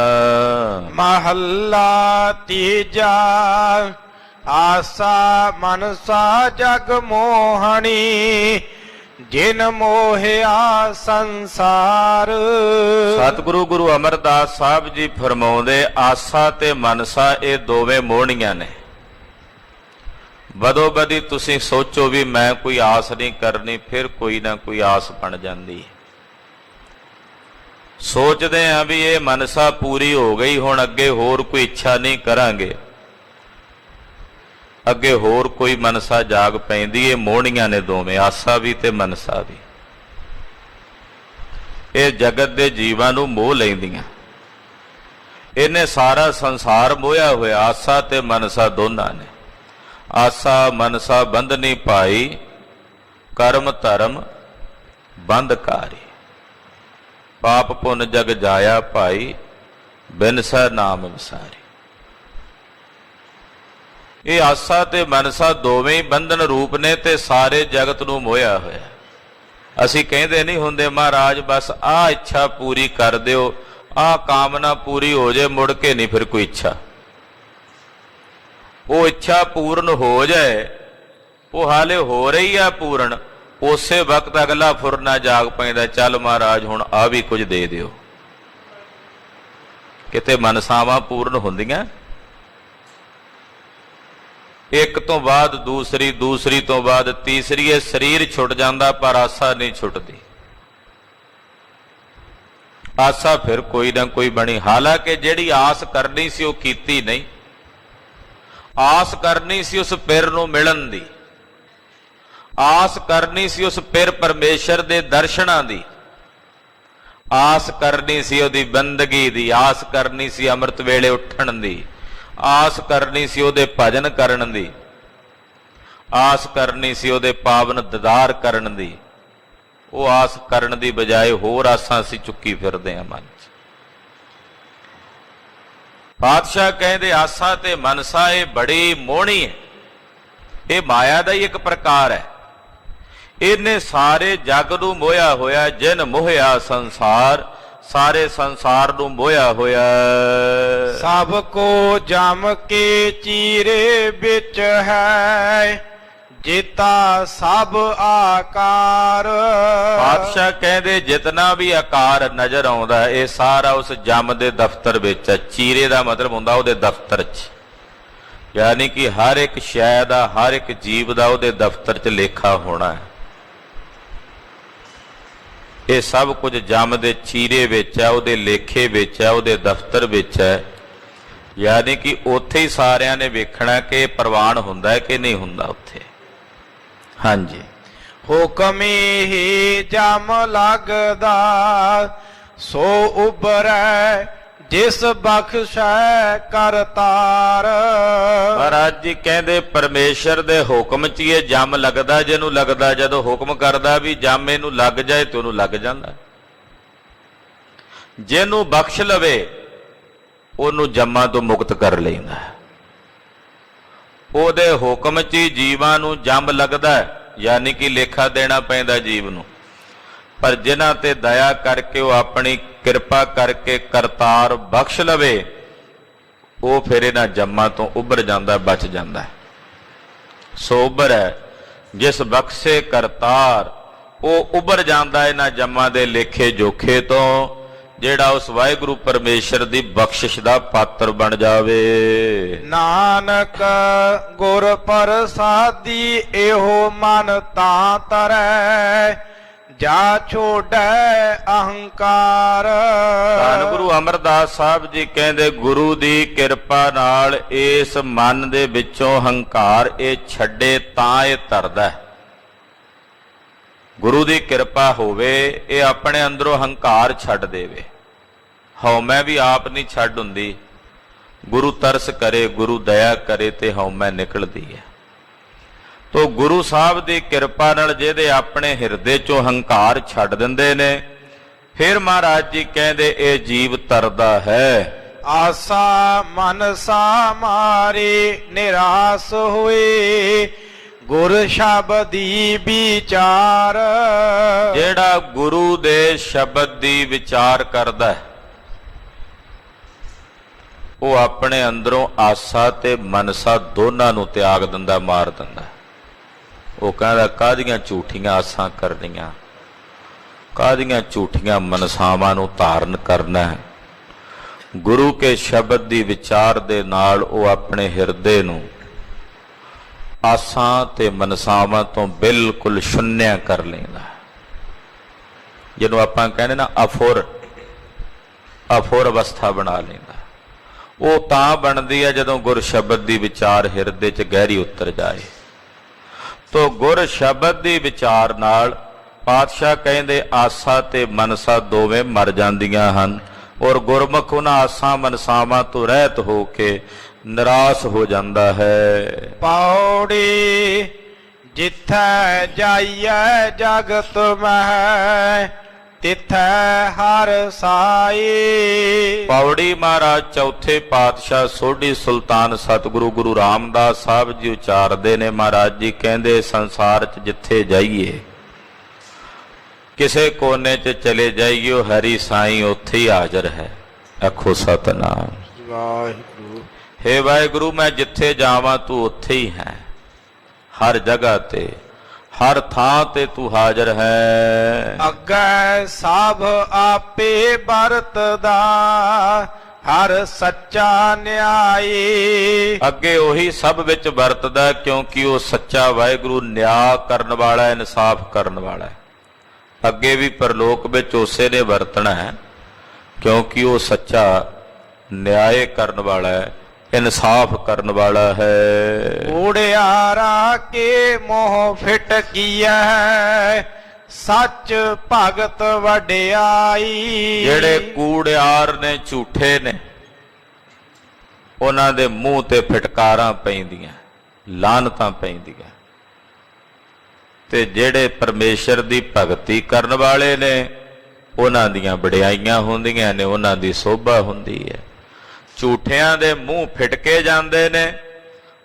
ਮਹੱਲਾ ਤੀਜਾ। ਆਸਾ ਮਨਸਾ ਜਗ ਮੋਹਣੀ, ਜਿਨ ਮੋਹਿਆ ਸੰਸਾਰ। ਸਤਿਗੁਰੂ ਗੁਰੂ ਅਮਰਦਾਸ ਸਾਹਿਬ ਜੀ ਫਰਮਾਉਂਦੇ, ਆਸਾ ਤੇ ਮਨਸਾ ਇਹ ਦੋਵੇਂ ਮੋਹਣੀਆਂ ਨੇ। ਬਦੋ ਬਦੀ ਤੁਸੀਂ ਸੋਚੋ ਵੀ ਮੈਂ ਕੋਈ ਆਸ ਨਹੀਂ ਕਰਨੀ, ਫਿਰ ਕੋਈ ਨਾ ਕੋਈ ਆਸ ਬਣ ਜਾਂਦੀ ਹੈ। ਸੋਚਦੇ ਆ ਵੀ ਇਹ ਮਨਸਾ ਪੂਰੀ ਹੋ ਗਈ, ਹੁਣ ਅੱਗੇ ਹੋਰ ਕੋਈ ਇੱਛਾ ਨਹੀਂ ਕਰਾਂਗੇ, ਅੱਗੇ ਹੋਰ ਕੋਈ ਮਨਸਾ ਜਾਗ ਪੈਂਦੀ। ਇਹ ਮੋਹਣੀਆਂ ਨੇ ਦੋਵੇਂ, ਆਸਾ ਵੀ ਤੇ ਮਨਸਾ ਵੀ। ਇਹ ਜਗਤ ਦੇ ਜੀਵਾਂ ਨੂੰ ਮੋਹ ਲੈਂਦੀਆਂ। ਇਹਨੇ ਸਾਰਾ ਸੰਸਾਰ ਮੋਹਿਆ ਹੋਇਆ, ਆਸਾ ਤੇ ਮਨਸਾ ਦੋਨਾਂ ਨੇ। ਆਸਾ ਮਨਸਾ ਬੰਧਨੀ ਪਾਈ, ਕਰਮ ਧਰਮ ਬੰਧਕਾਰੀ। ਪਾਪ ਪੁੰਨ ਜਗ ਜਾਇਆ ਭਾਈ, ਬਿਨਸੈ ਨਾਮ ਵਿਸਾਰੀ। ਇਹ ਆਸਾ ਤੇ ਮਨਸਾ ਦੋਵੇਂ ਹੀ ਬੰਧਨ ਰੂਪ ਨੇ ਤੇ ਸਾਰੇ ਜਗਤ ਨੂੰ ਮੋਹਿਆ ਹੋਇਆ। ਅਸੀਂ ਕਹਿੰਦੇ ਨਹੀਂ ਹੁੰਦੇ, ਮਹਾਰਾਜ ਬਸ ਆਹ ਇੱਛਾ ਪੂਰੀ ਕਰ ਦਿਓ, ਆਹ ਕਾਮਨਾ ਪੂਰੀ ਹੋ ਜਾਏ, ਮੁੜ ਕੇ ਨਹੀਂ ਫਿਰ ਕੋਈ ਇੱਛਾ। ਉਹ ਇੱਛਾ ਪੂਰਨ ਹੋ ਜਾਏ, ਉਹ ਹਾਲੇ ਹੋ ਰਹੀ ਆ ਪੂਰਨ, ਉਸੇ ਵਕਤ ਅਗਲਾ ਫੁਰਨਾ ਜਾਗ ਪੈਂਦਾ, ਚੱਲ ਮਹਾਰਾਜ ਹੁਣ ਆ ਵੀ ਕੁਝ ਦੇ ਦਿਓ। ਕਿਤੇ ਮਨਸਾਵਾਂ ਪੂਰਨ ਹੁੰਦੀਆਂ, ਇੱਕ ਤੋਂ ਬਾਅਦ ਦੂਸਰੀ, ਦੂਸਰੀ ਤੋਂ ਬਾਅਦ ਤੀਸਰੀ। ਇਹ ਸਰੀਰ ਛੁੱਟ ਜਾਂਦਾ ਪਰ ਆਸਾ ਨਹੀਂ ਛੁੱਟਦੀ। ਆਸਾ ਫਿਰ ਕੋਈ ਨਾ ਕੋਈ ਬਣੀ। ਹਾਲਾਂਕਿ ਜਿਹੜੀ ਆਸ ਕਰਨੀ ਸੀ ਉਹ ਕੀਤੀ ਨਹੀਂ। ਆਸ ਕਰਨੀ ਸੀ ਉਸ ਪਿਰ ਨੂੰ ਮਿਲਣ ਦੀ, ਆਸ ਕਰਨੀ ਸੀ ਉਸ ਪਿਰ ਪਰਮੇਸ਼ਰ ਦੇ ਦਰਸ਼ਨਾਂ ਦੀ, ਆਸ ਕਰਨੀ ਸੀ ਉਹਦੀ ਬੰਦਗੀ ਦੀ, ਆਸ ਕਰਨੀ ਸੀ ਅੰਮ੍ਰਿਤ ਵੇਲੇ ਉੱਠਣ ਦੀ, ਆਸ ਕਰਨੀ ਸੀ ਉਹਦੇ ਭਜਨ ਕਰਨ ਦੀ, ਆਸ ਕਰਨੀ ਸੀ ਉਹਦੇ ਪਾਵਨ ਦੀਦਾਰ ਕਰਨ ਦੀ। ਉਹ ਆਸ ਕਰਨ ਦੀ ਬਜਾਏ ਹੋਰ ਆਸਾਂ ਅਸੀਂ ਚੁੱਕੀ ਫਿਰਦੇ ਹਾਂ ਮਨ 'ਚ। ਪਾਤਸ਼ਾਹ ਕਹਿੰਦੇ, ਆਸਾ ਤੇ ਮਨਸਾ ਇਹ ਬੜੀ ਮੋਹਣੀ ਹੈ। ਇਹ ਮਾਇਆ ਦਾ ਹੀ ਇੱਕ ਪ੍ਰਕਾਰ ਹੈ। ਇਹਨੇ ਸਾਰੇ ਜਗ ਨੂੰ ਮੋਹਿਆ ਹੋਇਆ, ਜਿਨ ਮੋਹਿਆ ਸੰਸਾਰ, ਸਾਰੇ ਸੰਸਾਰ ਨੂੰ ਮੋਹਿਆ ਹੋਇਆ। ਸਭ ਕੋ ਜਮ ਕੇ ਚੀਰੇ ਵਿੱਚ ਹੈ, ਜੇਤਾ ਸਭ ਆਕਾਰ। ਪਾਤਸ਼ਾਹ ਕਹਿੰਦੇ ਜਿਤਨਾ ਵੀ ਆਕਾਰ ਨਜ਼ਰ ਆਉਂਦਾ ਇਹ ਸਾਰਾ ਉਸ ਜਮ ਦੇ ਦਫ਼ਤਰ ਵਿੱਚ ਹੈ। ਚੀਰੇ ਦਾ ਮਤਲਬ ਹੁੰਦਾ ਉਹਦੇ ਦਫ਼ਤਰ 'ਚ, ਯਾਨੀ ਕਿ ਹਰ ਇੱਕ ਸ਼ੈ ਦਾ, ਹਰ ਇੱਕ ਜੀਵ ਦਾ ਉਹਦੇ ਦਫ਼ਤਰ 'ਚ ਲੇਖਾ ਹੋਣਾ ਹੈ। ਇਹ ਸਭ ਕੁਝ ਜਮ ਦੇ ਚੀਰੇ ਵਿੱਚ ਹੈ, ਉਹਦੇ ਲੇਖੇ ਵਿੱਚ ਹੈ, ਉਹਦੇ ਦਫ਼ਤਰ ਵਿੱਚ ਹੈ। ਯਾਨੀ ਕਿ ਉੱਥੇ ਹੀ ਸਾਰਿਆਂ ਨੇ ਵੇਖਣਾ ਕਿ ਇਹ ਪ੍ਰਵਾਨ ਹੁੰਦਾ ਹੈ ਕਿ ਨਹੀਂ ਹੁੰਦਾ ਉੱਥੇ। ਹਾਂਜੀ, ਹੁਕਮੀ ਹੀ ਜਮ ਲੱਗਦਾ, ਸੋ ਉਬਰੈ ਜਿਸ ਬਖਸ਼ੈ ਕਰਤਾਰ। ਮਹਾਰਾਜ ਜੀ ਕਹਿੰਦੇ ਪਰਮੇਸ਼ਰ ਦੇ ਹੁਕਮ 'ਚ ਹੀ ਇਹ ਜੰਮ ਲੱਗਦਾ, ਜਿਹਨੂੰ ਲੱਗਦਾ। ਜਦੋਂ ਹੁਕਮ ਕਰਦਾ ਵੀ ਜੰਮ ਇਹਨੂੰ ਲੱਗ ਜਾਏ ਤੇ ਉਹਨੂੰ ਲੱਗ ਜਾਂਦਾ। ਜਿਹਨੂੰ ਬਖਸ਼ ਲਵੇ ਉਹਨੂੰ ਜੰਮਾਂ ਤੋਂ ਮੁਕਤ ਕਰ ਲੈਂਦਾ। ਉਹਦੇ ਹੁਕਮ 'ਚ ਹੀ ਜੀਵਾਂ ਨੂੰ ਜੰਮ ਲੱਗਦਾ, ਯਾਨੀ ਕਿ ਲੇਖਾ ਦੇਣਾ ਪੈਂਦਾ ਜੀਵ ਨੂੰ। ਪਰ ਜਿਨ੍ਹਾਂ ਤੇ ਦਇਆ ਕਰਕੇ ਉਹ ਆਪਣੀ ਕਿਰਪਾ ਕਰਕੇ ਕਰਤਾਰ ਬਖਸ਼ ਲਵੇ, ਉਹ ਫਿਰ ਇਹਨਾਂ ਜੰਮਾਂ ਤੋਂ ਉੱਭਰ ਜਾਂਦਾ, ਬਚ ਜਾਂਦਾ। ਸੋ ਉੱਭਰ ਹੈ ਜਿਸ ਬਖਸ਼ੇ ਕਰਤਾਰ, ਉਹ ਉੱਭਰ ਜਾਂਦਾ ਇਹਨਾਂ ਜੰਮਾਂ ਦੇ ਲੇਖੇ ਜੋਖੇ ਤੋਂ, ਜਿਹੜਾ ਉਸ ਵਾਹਿਗੁਰੂ ਪਰਮੇਸ਼ਰ ਦੀ ਬਖਸ਼ਿਸ਼ ਦਾ ਪਾਤਰ ਬਣ ਜਾਵੇ। ਨਾਨਕ ਗੁਰ ਪ੍ਰਸਾਦੀ ਇਹੋ ਮਨ ਤਾਂ ਤਰੈ, ਜਾ ਛੋੜੈ ਅਹੰਕਾਰ। ਧੰਨ ਗੁਰੂ ਅਮਰਦਾਸ ਸਾਹਿਬ ਜੀ ਕਹਿੰਦੇ ਗੁਰੂ ਦੀ ਕਿਰਪਾ ਨਾਲ ਇਸ ਮਨ ਦੇ ਵਿੱਚੋਂ ਹੰਕਾਰ ਇਹ ਛੱਡੇ ਤਾਂ ਇਹ ਤਰਦਾ। ਗੁਰੂ ਦੀ ਕਿਰਪਾ ਹੋਵੇ, ਇਹ ਆਪਣੇ ਅੰਦਰੋਂ ਹੰਕਾਰ ਛੱਡ ਦੇਵੇ। ਹਉਮੈ ਵੀ ਆਪ ਨਹੀਂ ਛੱਡ ਹੁੰਦੀ, ਗੁਰੂ ਤਰਸ ਕਰੇ, ਗੁਰੂ ਦਇਆ ਕਰੇ ਤੇ ਹਉਮੈ ਨਿਕਲਦੀ ਹੈ। ਤੋ ਗੁਰੂ ਸਾਹਿਬ ਦੀ ਕਿਰਪਾ ਨਾਲ ਜਿਹਦੇ ਆਪਣੇ ਹਿਰਦੇ ਚੋਂ ਹੰਕਾਰ ਛੱਡ ਦਿੰਦੇ ਨੇ, ਫਿਰ ਮਹਾਰਾਜ ਜੀ ਕਹਿੰਦੇ ਇਹ ਜੀਵ ਤਰਦਾ ਹੈ। ਆਸਾ ਮਨਸਾ ਮਾਰੇ ਨਿਰਾਸ ਹੋਏ, ਗੁਰ ਸ਼ਬਦੀ ਵਿਚਾਰ। ਜਿਹੜਾ ਗੁਰੂ ਦੇ ਸ਼ਬਦ ਦੀ ਵਿਚਾਰ ਕਰਦਾ ਹੈ, ਉਹ ਆਪਣੇ ਅੰਦਰੋਂ ਆਸਾ ਤੇ ਮਨਸਾ ਦੋਨਾਂ ਨੂੰ ਤਿਆਗ ਦਿੰਦਾ, ਮਾਰ ਦਿੰਦਾ। ਉਹ ਕਹਿੰਦਾ ਕਾਹਦੀਆਂ ਝੂਠੀਆਂ ਆਸਾਂ ਕਰਨੀਆਂ, ਕਾਹਦੀਆਂ ਝੂਠੀਆਂ ਮਨਸਾਵਾਂ ਨੂੰ ਧਾਰਨ ਕਰਨਾ ਹੈ। ਗੁਰੂ ਕੇ ਸ਼ਬਦ ਦੀ ਵਿਚਾਰ ਦੇ ਨਾਲ ਉਹ ਆਪਣੇ ਹਿਰਦੇ ਨੂੰ ਆਸਾਂ ਤੇ ਮਨਸਾਵਾਂ ਤੋਂ ਬਿਲਕੁਲ ਸ਼ੁੰਨਿਆ ਕਰ ਲੈਂਦਾ। ਜਿਹਨੂੰ ਆਪਾਂ ਕਹਿੰਦੇ ਨਾ ਅਫੁਰ ਅਵਸਥਾ ਬਣਾ ਲੈਂਦਾ। ਉਹ ਤਾਂ ਬਣਦੀ ਹੈ ਜਦੋਂ ਗੁਰ ਸ਼ਬਦ ਦੀ ਵਿਚਾਰ ਹਿਰਦੇ 'ਚ ਗਹਿਰੀ ਉਤਰ ਜਾਏ। ਤੋ ਗੁਰ ਸ਼ਬਦ ਦੀ ਵਿਚਾਰ ਨਾਲ ਪਾਤਸ਼ਾਹ ਕਹਿੰਦੇ ਆਸਾ ਤੇ ਮਨਸਾ ਦੋਵੇਂ ਮਰ ਜਾਂਦੀਆਂ ਹਨ, ਔਰ ਗੁਰਮੁਖ ਉਹਨਾਂ ਆਸਾਂ ਮਨਸਾਵਾਂ ਤੋਂ ਰਹਿਤ ਹੋ ਕੇ ਨਿਰਾਸ਼ ਹੋ ਜਾਂਦਾ ਹੈ। ਪੌੜੀ ਜਿੱਥੈ ਜਾਈਐ ਜਗਤ ਮਹਿ, ਤਿਥੈ ਹਰ ਸਾਈ। ਪੌੜੀ ਮਹਾਰਾਜ ਚੌਥੇ ਪਾਤਸ਼ਾਹ ਸੋਢੀ ਸੁਲਤਾਨ ਸਤਿਗੁਰੂ ਗੁਰੂ ਰਾਮਦਾਸ ਸਾਹਿਬ ਜੀ ਉਚਾਰਦੇ ਨੇ। ਮਹਾਰਾਜ ਜੀ ਕਹਿੰਦੇ ਸੰਸਾਰ 'ਚ ਜਿੱਥੇ ਜਾਈਏ, ਕਿਸੇ ਕੋਨੇ 'ਚ ਚਲੇ ਜਾਈਏ, ਹਰੀ ਸਾਈਂ ਉੱਥੇ ਹੀ ਹਾਜ਼ਰ ਹੈ। ਆਖੋ ਸਤਿਨਾਮ ਵਾਹਿਗੁਰੂ। ਹੇ ਵਾਹਿਗੁਰੂ, ਮੈਂ ਜਿੱਥੇ ਜਾਵਾਂ ਤੂੰ ਉੱਥੇ ਹੀ ਹੈ। ਹਰ ਜਗ੍ਹਾ ਤੇ, ਹਰ ਥਾਂ ਤੇ ਤੂੰ ਹਾਜ਼ਰ ਹੈ। ਅੱਗੇ ਸਭ ਆਪੇ ਵਰਤਦਾ, ਹਰ ਸੱਚਾ ਨਿਆਈ। ਅੱਗੇ ਉਹੀ ਸਭ ਵਿੱਚ ਵਰਤਦਾ, ਕਿਉਂਕਿ ਉਹ ਸੱਚਾ ਵਾਹਿਗੁਰੂ ਨਿਆਂ ਕਰਨ ਵਾਲਾ, ਇਨਸਾਫ ਕਰਨ ਵਾਲਾ ਹੈ। ਅੱਗੇ ਵੀ ਪਰਲੋਕ ਵਿੱਚ ਉਸੇ ਨੇ ਵਰਤਣਾ ਹੈ, ਕਿਉਂਕਿ ਉਹ ਸੱਚਾ ਨਿਆਂ ਕਰਨ ਵਾਲਾ ਹੈ, ਇਨਸਾਫ ਕਰਨ ਵਾਲਾ ਹੈ। ਊੜਿਆਰਾ ਕੇ ਮੋਹ ਫਿਟ ਕੀਐ, ਸੱਚ ਭਗਤ ਵਡਿਆਈ। ਜਿਹੜੇ ਕੂੜਿਆਰ ਨੇ, ਝੂਠੇ ਨੇ, ਉਹਨਾਂ ਦੇ ਮੂੰਹ ਤੇ ਫਿਟਕਾਰਾਂ ਪੈਂਦੀਆਂ, ਲਾਨਤਾਂ ਪੈਂਦੀਆਂ। ਤੇ ਜਿਹੜੇ ਪਰਮੇਸ਼ਰ ਦੀ ਭਗਤੀ ਕਰਨ ਵਾਲੇ ਨੇ, ਉਹਨਾਂ ਦੀਆਂ ਵਡਿਆਈਆਂ ਹੁੰਦੀਆਂ ਨੇ, ਉਹਨਾਂ ਦੀ ਸੋਭਾ ਹੁੰਦੀ ਹੈ। ਝੂਠਿਆਂ ਦੇ ਮੂੰਹ ਫਿਟਕੇ ਜਾਂਦੇ ਨੇ,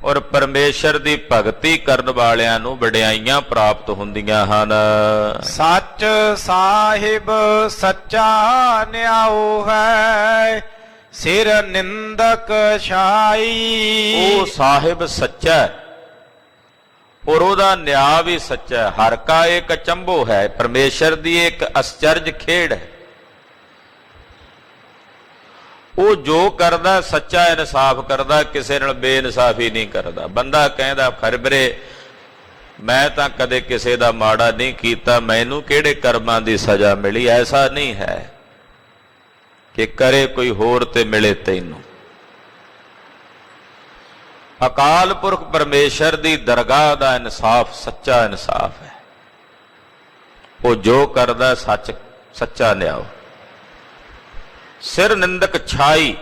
ਔਰ ਪਰਮੇਸ਼ਰ ਦੀ ਭਗਤੀ ਕਰਨ ਵਾਲਿਆਂ ਨੂੰ ਵਡਿਆਈਆਂ ਪ੍ਰਾਪਤ ਹੁੰਦੀਆਂ ਹਨ। ਸੱਚ ਸਾਹਿਬ ਸੱਚਾ ਨਿਆਉ ਹੈ, ਸਿਰ ਨਿੰਦਕ ਛਾਈ। ਉਹ ਸਾਹਿਬ ਸੱਚਾ ਹੈ ਔਰ ਉਹਦਾ ਨਿਆਂ ਵੀ ਸੱਚਾ ਹੈ। ਹਰ ਕਾ ਇੱਕ ਅਚੰਭੋ ਹੈ, ਪਰਮੇਸ਼ਰ ਦੀ ਇੱਕ ਅਸਚਰਜ ਖੇਡ ਹੈ। ਉਹ ਜੋ ਕਰਦਾ ਸੱਚਾ ਇਨਸਾਫ ਕਰਦਾ, ਕਿਸੇ ਨਾਲ ਬੇਇਨਸਾਫੀ ਨਹੀਂ ਕਰਦਾ। ਬੰਦਾ ਕਹਿੰਦਾ ਖਰਬਰੇ ਮੈਂ ਤਾਂ ਕਦੇ ਕਿਸੇ ਦਾ ਮਾੜਾ ਨਹੀਂ ਕੀਤਾ, ਮੈਨੂੰ ਕਿਹੜੇ ਕਰਮਾਂ ਦੀ ਸਜ਼ਾ ਮਿਲੀ। ਐਸਾ ਨਹੀਂ ਹੈ ਕਿ ਕਰੇ ਕੋਈ ਹੋਰ ਤੇ ਮਿਲੇ ਤੈਨੂੰ। ਅਕਾਲ ਪੁਰਖ ਪਰਮੇਸ਼ਰ ਦੀ ਦਰਗਾਹ ਦਾ ਇਨਸਾਫ ਸੱਚਾ ਇਨਸਾਫ ਹੈ। ਉਹ ਜੋ ਕਰਦਾ ਸੱਚ ਸੱਚਾ ਨਿਆਓ। ਸਿਰ ਨਿੰਦਕ ਛਾਈ,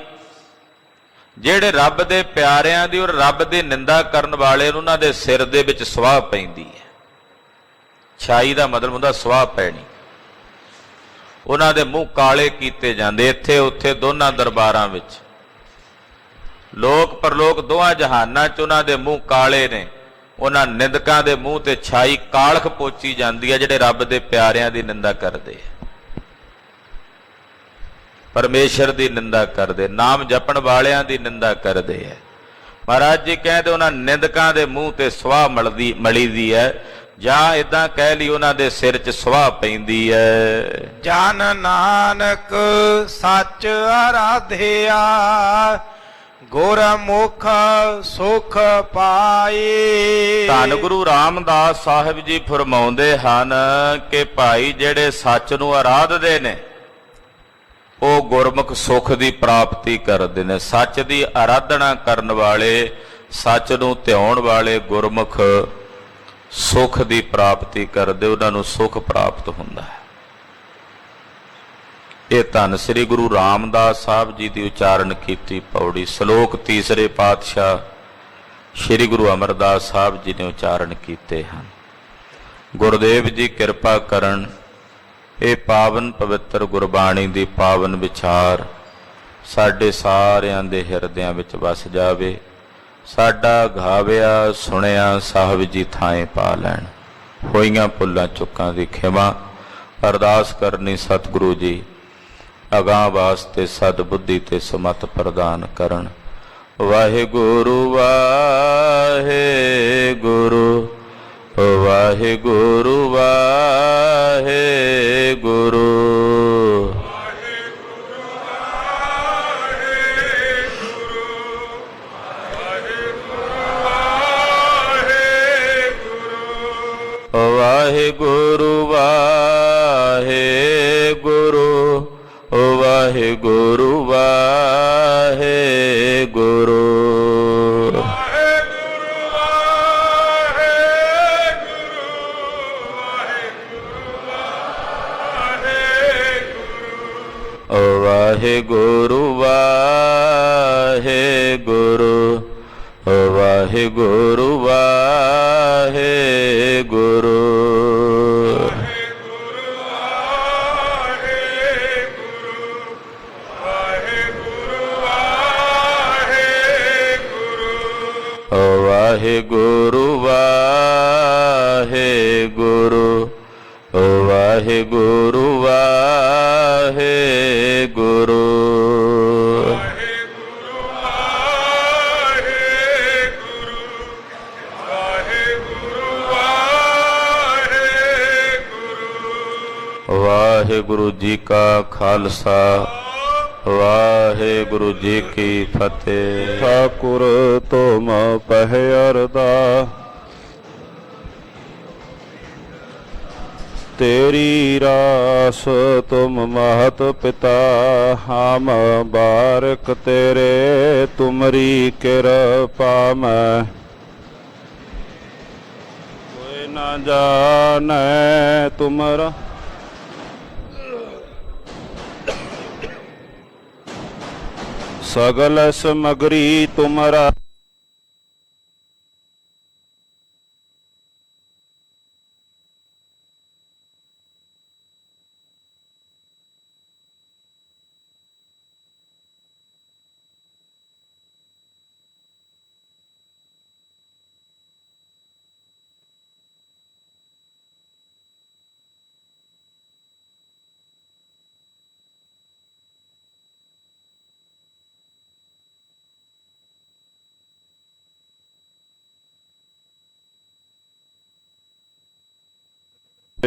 ਜਿਹੜੇ ਰੱਬ ਦੇ ਪਿਆਰਿਆਂ ਦੀ ਔਰ ਰੱਬ ਦੀ ਨਿੰਦਾ ਕਰਨ ਵਾਲੇ ਨੂੰ ਉਹਨਾਂ ਦੇ ਸਿਰ ਦੇ ਵਿੱਚ ਸਵਾਹ ਪੈਂਦੀ ਹੈ। ਛਾਈ ਦਾ ਮਤਲਬ ਹੁੰਦਾ ਸਵਾਹ ਪੈਣੀ। ਉਹਨਾਂ ਦੇ ਮੂੰਹ ਕਾਲੇ ਕੀਤੇ ਜਾਂਦੇ, ਇੱਥੇ ਉੱਥੇ ਦੋਨਾਂ ਦਰਬਾਰਾਂ ਵਿੱਚ, ਲੋਕ ਪਰਲੋਕ ਦੋਹਾਂ ਜਹਾਨਾਂ 'ਚ ਉਹਨਾਂ ਦੇ ਮੂੰਹ ਕਾਲੇ ਨੇ। ਉਹਨਾਂ ਨਿੰਦਕਾਂ ਦੇ ਮੂੰਹ ਤੇ ਛਾਈ ਕਾਲਖ ਪੋਚੀ ਜਾਂਦੀ ਹੈ, ਜਿਹੜੇ ਰੱਬ ਦੇ ਪਿਆਰਿਆਂ ਦੀ ਨਿੰਦਾ ਕਰਦੇ ਆ, ਪਰਮੇਸ਼ਰ ਦੀ ਨਿੰਦਾ ਕਰਦੇ, ਨਾਮ ਜਪਣ ਵਾਲਿਆਂ ਦੀ ਨਿੰਦਾ ਕਰਦੇ ਹੈ। ਮਹਾਰਾਜ ਜੀ ਕਹਿੰਦੇ ਉਹਨਾਂ ਨਿੰਦਕਾਂ ਦੇ ਮੂੰਹ ਤੇ ਸਵਾਹ ਮਲੀ ਦੀ ਹੈ, ਜਾਂ ਇਦਾਂ ਕਹਿ ਲਈ ਉਹਨਾਂ ਦੇ ਸਿਰ 'ਚ ਸਵਾਹ ਪੈਂਦੀ ਹੈ। ਜਨ ਨਾਨਕ ਸੱਚ ਆਰਾਧਿਆ, ਗੁਰਮੁਖ ਸੁਖ ਪਾਏ। ਧੰਨ ਗੁਰੂ ਰਾਮਦਾਸ ਸਾਹਿਬ ਜੀ ਫਰਮਾਉਂਦੇ ਹਨ ਕਿ ਭਾਈ ਜਿਹੜੇ ਸੱਚ ਨੂੰ ਆਰਾਧਦੇ ਨੇ ਉਹ ਗੁਰਮੁਖ ਸੁਖ ਦੀ ਪ੍ਰਾਪਤੀ ਕਰਦੇ ਨੇ। ਸੱਚ ਦੀ ਆਰਾਧਨਾ ਕਰਨ ਵਾਲੇ, ਸੱਚ ਨੂੰ ਧਿਆਉਣ ਵਾਲੇ ਗੁਰਮੁਖ ਸੁਖ ਦੀ ਪ੍ਰਾਪਤੀ ਕਰਦੇ, ਉਹਨਾਂ ਨੂੰ ਸੁਖ ਪ੍ਰਾਪਤ ਹੁੰਦਾ ਹੈ। ਇਹ ਧੰਨ ਸ੍ਰੀ ਗੁਰੂ ਰਾਮਦਾਸ ਸਾਹਿਬ ਜੀ ਦੀ ਉਚਾਰਨ ਕੀਤੀ ਪੌੜੀ। ਸ਼ਲੋਕ ਤੀਸਰੇ ਪਾਤਸ਼ਾਹ ਸ੍ਰੀ ਗੁਰੂ ਅਮਰਦਾਸ ਸਾਹਿਬ ਜੀ ਨੇ ਉਚਾਰਨ ਕੀਤੇ ਹਨ। ਗੁਰਦੇਵ ਜੀ ਕਿਰਪਾ ਕਰਨ ਇਹ ਪਾਵਨ ਪਵਿੱਤਰ ਗੁਰਬਾਣੀ ਦੀ ਪਾਵਨ ਵਿਚਾਰ ਸਾਡੇ ਸਾਰਿਆਂ ਦੇ ਹਿਰਦਿਆਂ ਵਿੱਚ ਵਸ ਜਾਵੇ। ਸਾਡਾ ਗਾਵਿਆ ਸੁਣਿਆ ਸਾਹਿਬ ਜੀ ਥਾਂ ਪਾ ਲੈਣ। ਹੋਈਆਂ ਭੁੱਲਾਂ ਚੁੱਕਾਂ ਦੀ ਖਿਮਾ ਅਰਦਾਸ ਕਰਨੀ ਸਤਿਗੁਰੂ ਜੀ ਅਗਾਂਹ ਵਾਸਤੇ ਸਦ ਬੁੱਧੀ ਤੇ ਸਮਤ ਪ੍ਰਦਾਨ ਕਰਨ। ਵਾਹਿਗੁਰੂ ਵਾਹਿਗੁਰੂ ਵਾਹਿਗੁਰੂ ਵਾਹਿਗੁਰੂ। ਵਾਹਿਗੁਰੂ ਵਾਹਿਗੁਰੂ ਵਾਹਿਗੁਰੂ ਵਾਹਿਗੁਰੂ। ਵਾਹਿਗੁਰੂ ਵਾਹਿਗੁਰੂ ਵਾਹਿਗੁਰੂ ਵਾਹਿਗੁਰੂ। ਵਾਹਿਗੁਰੂ ਵਾਹਿਗੁਰੂ ਵਾਹਿਗੁਰੂ ਵਾਹਿਗੁਰੂ। ਵਾਹਿਗੁਰੂ ਜੀ ਕਾ ਖਾਲਸਾ ਵਾਹਿਗੁਰੂ ਜੀ ਕੀ ਫਤਿਹ। ਠਾਕੁਰ ਤੁਮ ਪਹਿ ਅਰਦਾ, तेरी रास तुम महत पिता, हम बारक तेरे तुमरी कृपा में। कोई न जाने तुमरा सगल समगरी तुमरा।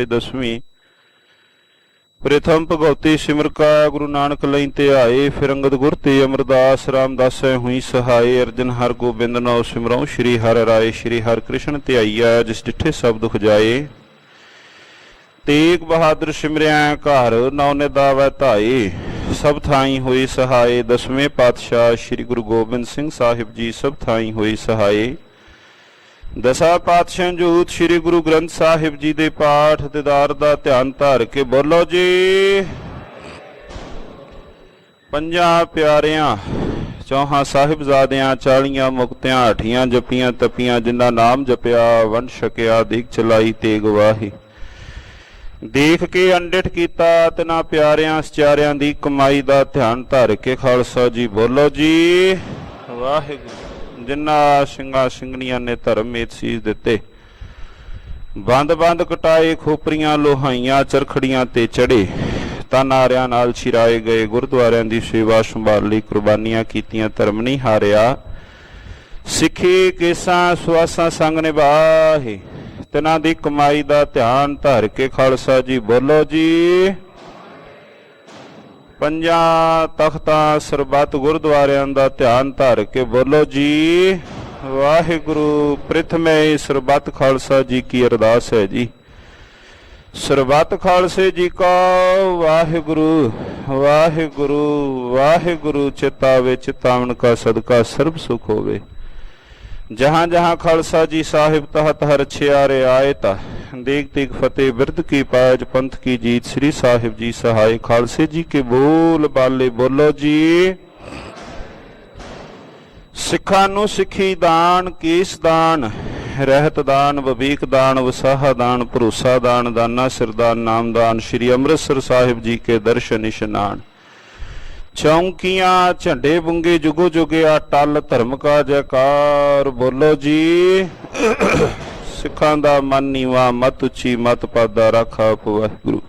ਦਸਵੀਂ ਪ੍ਰਥਮ ਭਗਉਤੀ ਸਿਮਰ ਕਾ ਗੁਰੂ ਨਾਨਕ ਲਈ ਧਿਆਏ। ਫਿਰ ਅੰਗਦ ਗੁਰ ਤੇ ਅਮਰਦਾਸ ਰਾਮਦਾਸੈ ਹੋਈ ਸਹਾਏ। ਅਰਜਨ ਹਰ ਗੋਬਿੰਦ ਨਾਉ ਸਿਮਰਉ ਸ਼੍ਰੀ ਹਰਿ ਰਾਏ। ਸ਼੍ਰੀ ਹਰਿ ਕ੍ਰਿਸ਼ਨ ਧਿਆਈਆ ਜਿਸ ਡਿਠੇ ਸਭ ਦੁਖ ਜਾਏ। ਤੇਗ ਬਹਾਦਰ ਸਿਮਰਿਆ ਘਰ ਨੌ ਨਿਦਾਵੈ ਧਾਏ। ਸਭ ਥਾਈ ਹੋਈ ਸਹਾਏ। ਦਸਵੇਂ ਪਾਤਸ਼ਾਹ ਸ੍ਰੀ ਗੁਰੂ ਗੋਬਿੰਦ ਸਿੰਘ ਸਾਹਿਬ ਜੀ ਸਭ ਥਾਈ ਹੋਈ ਸਹਾਏ। ਦਸਾਂ ਪਾਤਸ਼ਾਹ ਜੋਤ ਸ੍ਰੀ ਗੁਰੂ ਗ੍ਰੰਥ ਸਾਹਿਬ ਜੀ ਦੇ ਪਾਠ ਦੀਦਾਰ ਦਾ ਧਿਆਨ ਧਾਰ ਕੇ ਬੋਲੋ ਜੀ। ਪੰਜਾਂ ਪਿਆਰਿਆਂ ਚੌਹਾਂ ਸਾਹਿਬਜ਼ਾਦਿਆਂ 40 ਮੁਕਤਿਆਂ 8 ਜਪੀਆਂ ਤਪੀਆਂ ਜਿਨ੍ਹਾਂ ਨਾਮ ਜਪਿਆ ਵੰਡ ਛਕਿਆ ਦੀਕ ਚਲਾਈ ਤੇ ਗਵਾਹੀ। ਦੇਖ ਕੇ ਅੰਡਿਠ ਕੀਤਾ ਤਿਨਾਂ ਪਿਆਰਿਆਂ ਸਚਾਰਿਆਂ ਦੀ ਕਮਾਈ ਦਾ ਧਿਆਨ ਧਾਰ ਕੇ ਖਾਲਸਾ ਜੀ ਬੋਲੋ ਜੀ ਵਾਹਿਗੁਰੂ। ਜਿਨ੍ਹਾਂ ਸਿੰਘਾਂ ਸਿੰਘਣੀਆਂ ਨੇ ਧਰਮ ਏਤ ਸੀਸ ਦਿੱਤੇ ਬੰਦ ਬੰਦ ਕਟਾਏ ਖੋਪਰੀਆਂ ਲੋਹਾਈਆਂ ਚਰਖੜੀਆਂ ਤੇ ਚੜੇ ਤਨ ਆਰਿਆਂ ਨਾਲ ਛਿਰਾਏ ਗਏ ਗੁਰਦੁਆਰਿਆਂ ਦੀ ਸੇਵਾ ਸੰਭਾਲ ਲਈ ਕੁਰਬਾਨੀਆਂ ਕੀਤੀਆਂ ਧਰਮ ਨਹੀਂ ਹਾਰਿਆ। ਸਿੱਖੀ ਕੇਸਾਂ ਸੁਆਸਾਂ ਸੰਗ ਨਿਭਾਹੇ ਤਿਨਾਂ ਦੀ ਕਮਾਈ ਦਾ ਧਿਆਨ ਧਾਰ ਕੇ ਖਾਲਸਾ ਜੀ ਬੋਲੋ ਜੀ। ਪੰਜਾਂ ਤਖਤਾਂ ਸਰਬੱਤ ਗੁਰਦੁਆਰਿਆਂ ਦਾ ਧਿਆਨ ਧਾਰ ਕੇ ਬੋਲੋ ਜੀ ਵਾਹਿਗੁਰੂ। ਪ੍ਰਥਮੇ ਸਰਬੱਤ ਖਾਲਸਾ ਜੀ ਕੀ ਅਰਦਾਸ ਹੈ ਜੀ। ਸਰਬੱਤ ਖਾਲਸੇ ਜੀ ਕਾ ਵਾਹਿਗੁਰੂ ਵਾਹਿਗੁਰੂ ਵਾਹਿਗੁਰੂ। ਚਿਤਾਵੇ ਚਿਤਾਵਨ ਕਾ ਸਦਕਾ ਸਰਬ ਸੁਖ ਹੋਵੇ। ਜਹਾਂ ਜਹਾਂ ਖਾਲਸਾ ਜੀ ਸਾਹਿਬ ਤਹਤ ਹਰ ਛਿਆ ਰਿਆਇਤ ਦੇਖ ਦੇਖ ਫਤਿਹ ਬਿਰਧ ਕੀ ਪਾਜ ਪੰਥ ਕੀ ਜੀਤ। ਸ੍ਰੀ ਸਾਹਿਬ ਜੀ ਸਹਾय ਖਾਲਸੇ ਜੀ ਕੇ ਬੋਲ ਬਾਲੇ ਬੋਲੋ ਜੀ। ਸਿੱਖਾਂ ਨੂੰ ਸਿੱਖੀ ਦਾਨ ਕੇਸ ਦਾਨ ਰਹਿਤ ਦਾਨ ਵਿਵੇਕ ਦਾਨ ਵਸਾਹਾ ਦਾਨ ਭਰੋਸਾ ਦਾਨ ਦਾਨਾ ਸਿਰਦਾਨ ਨਾਮਦਾਨ। ਸ੍ਰੀ ਅੰਮ੍ਰਿਤਸਰ ਸਾਹਿਬ ਜੀ ਕੇ ਦਰਸ਼ਨ ਇਸ਼ਨਾਨ। ਚੌਂਕੀਆਂ ਝੰਡੇ ਬੁੰਗੇ ਜੁਗੋ ਜੁਗਿਆ ਟਲ ਧਰਮ ਕਾ ਜੈਕਾਰ ਬੋਲੋ ਜੀ। ਸਿੱਖਾਂ ਦਾ ਮਨ ਨੀਵਾ ਮਤ ਉੱਚੀ ਮਤ ਪਾਦਾ ਰਾਖਾ ਵਾਹਿਗੁਰੂ।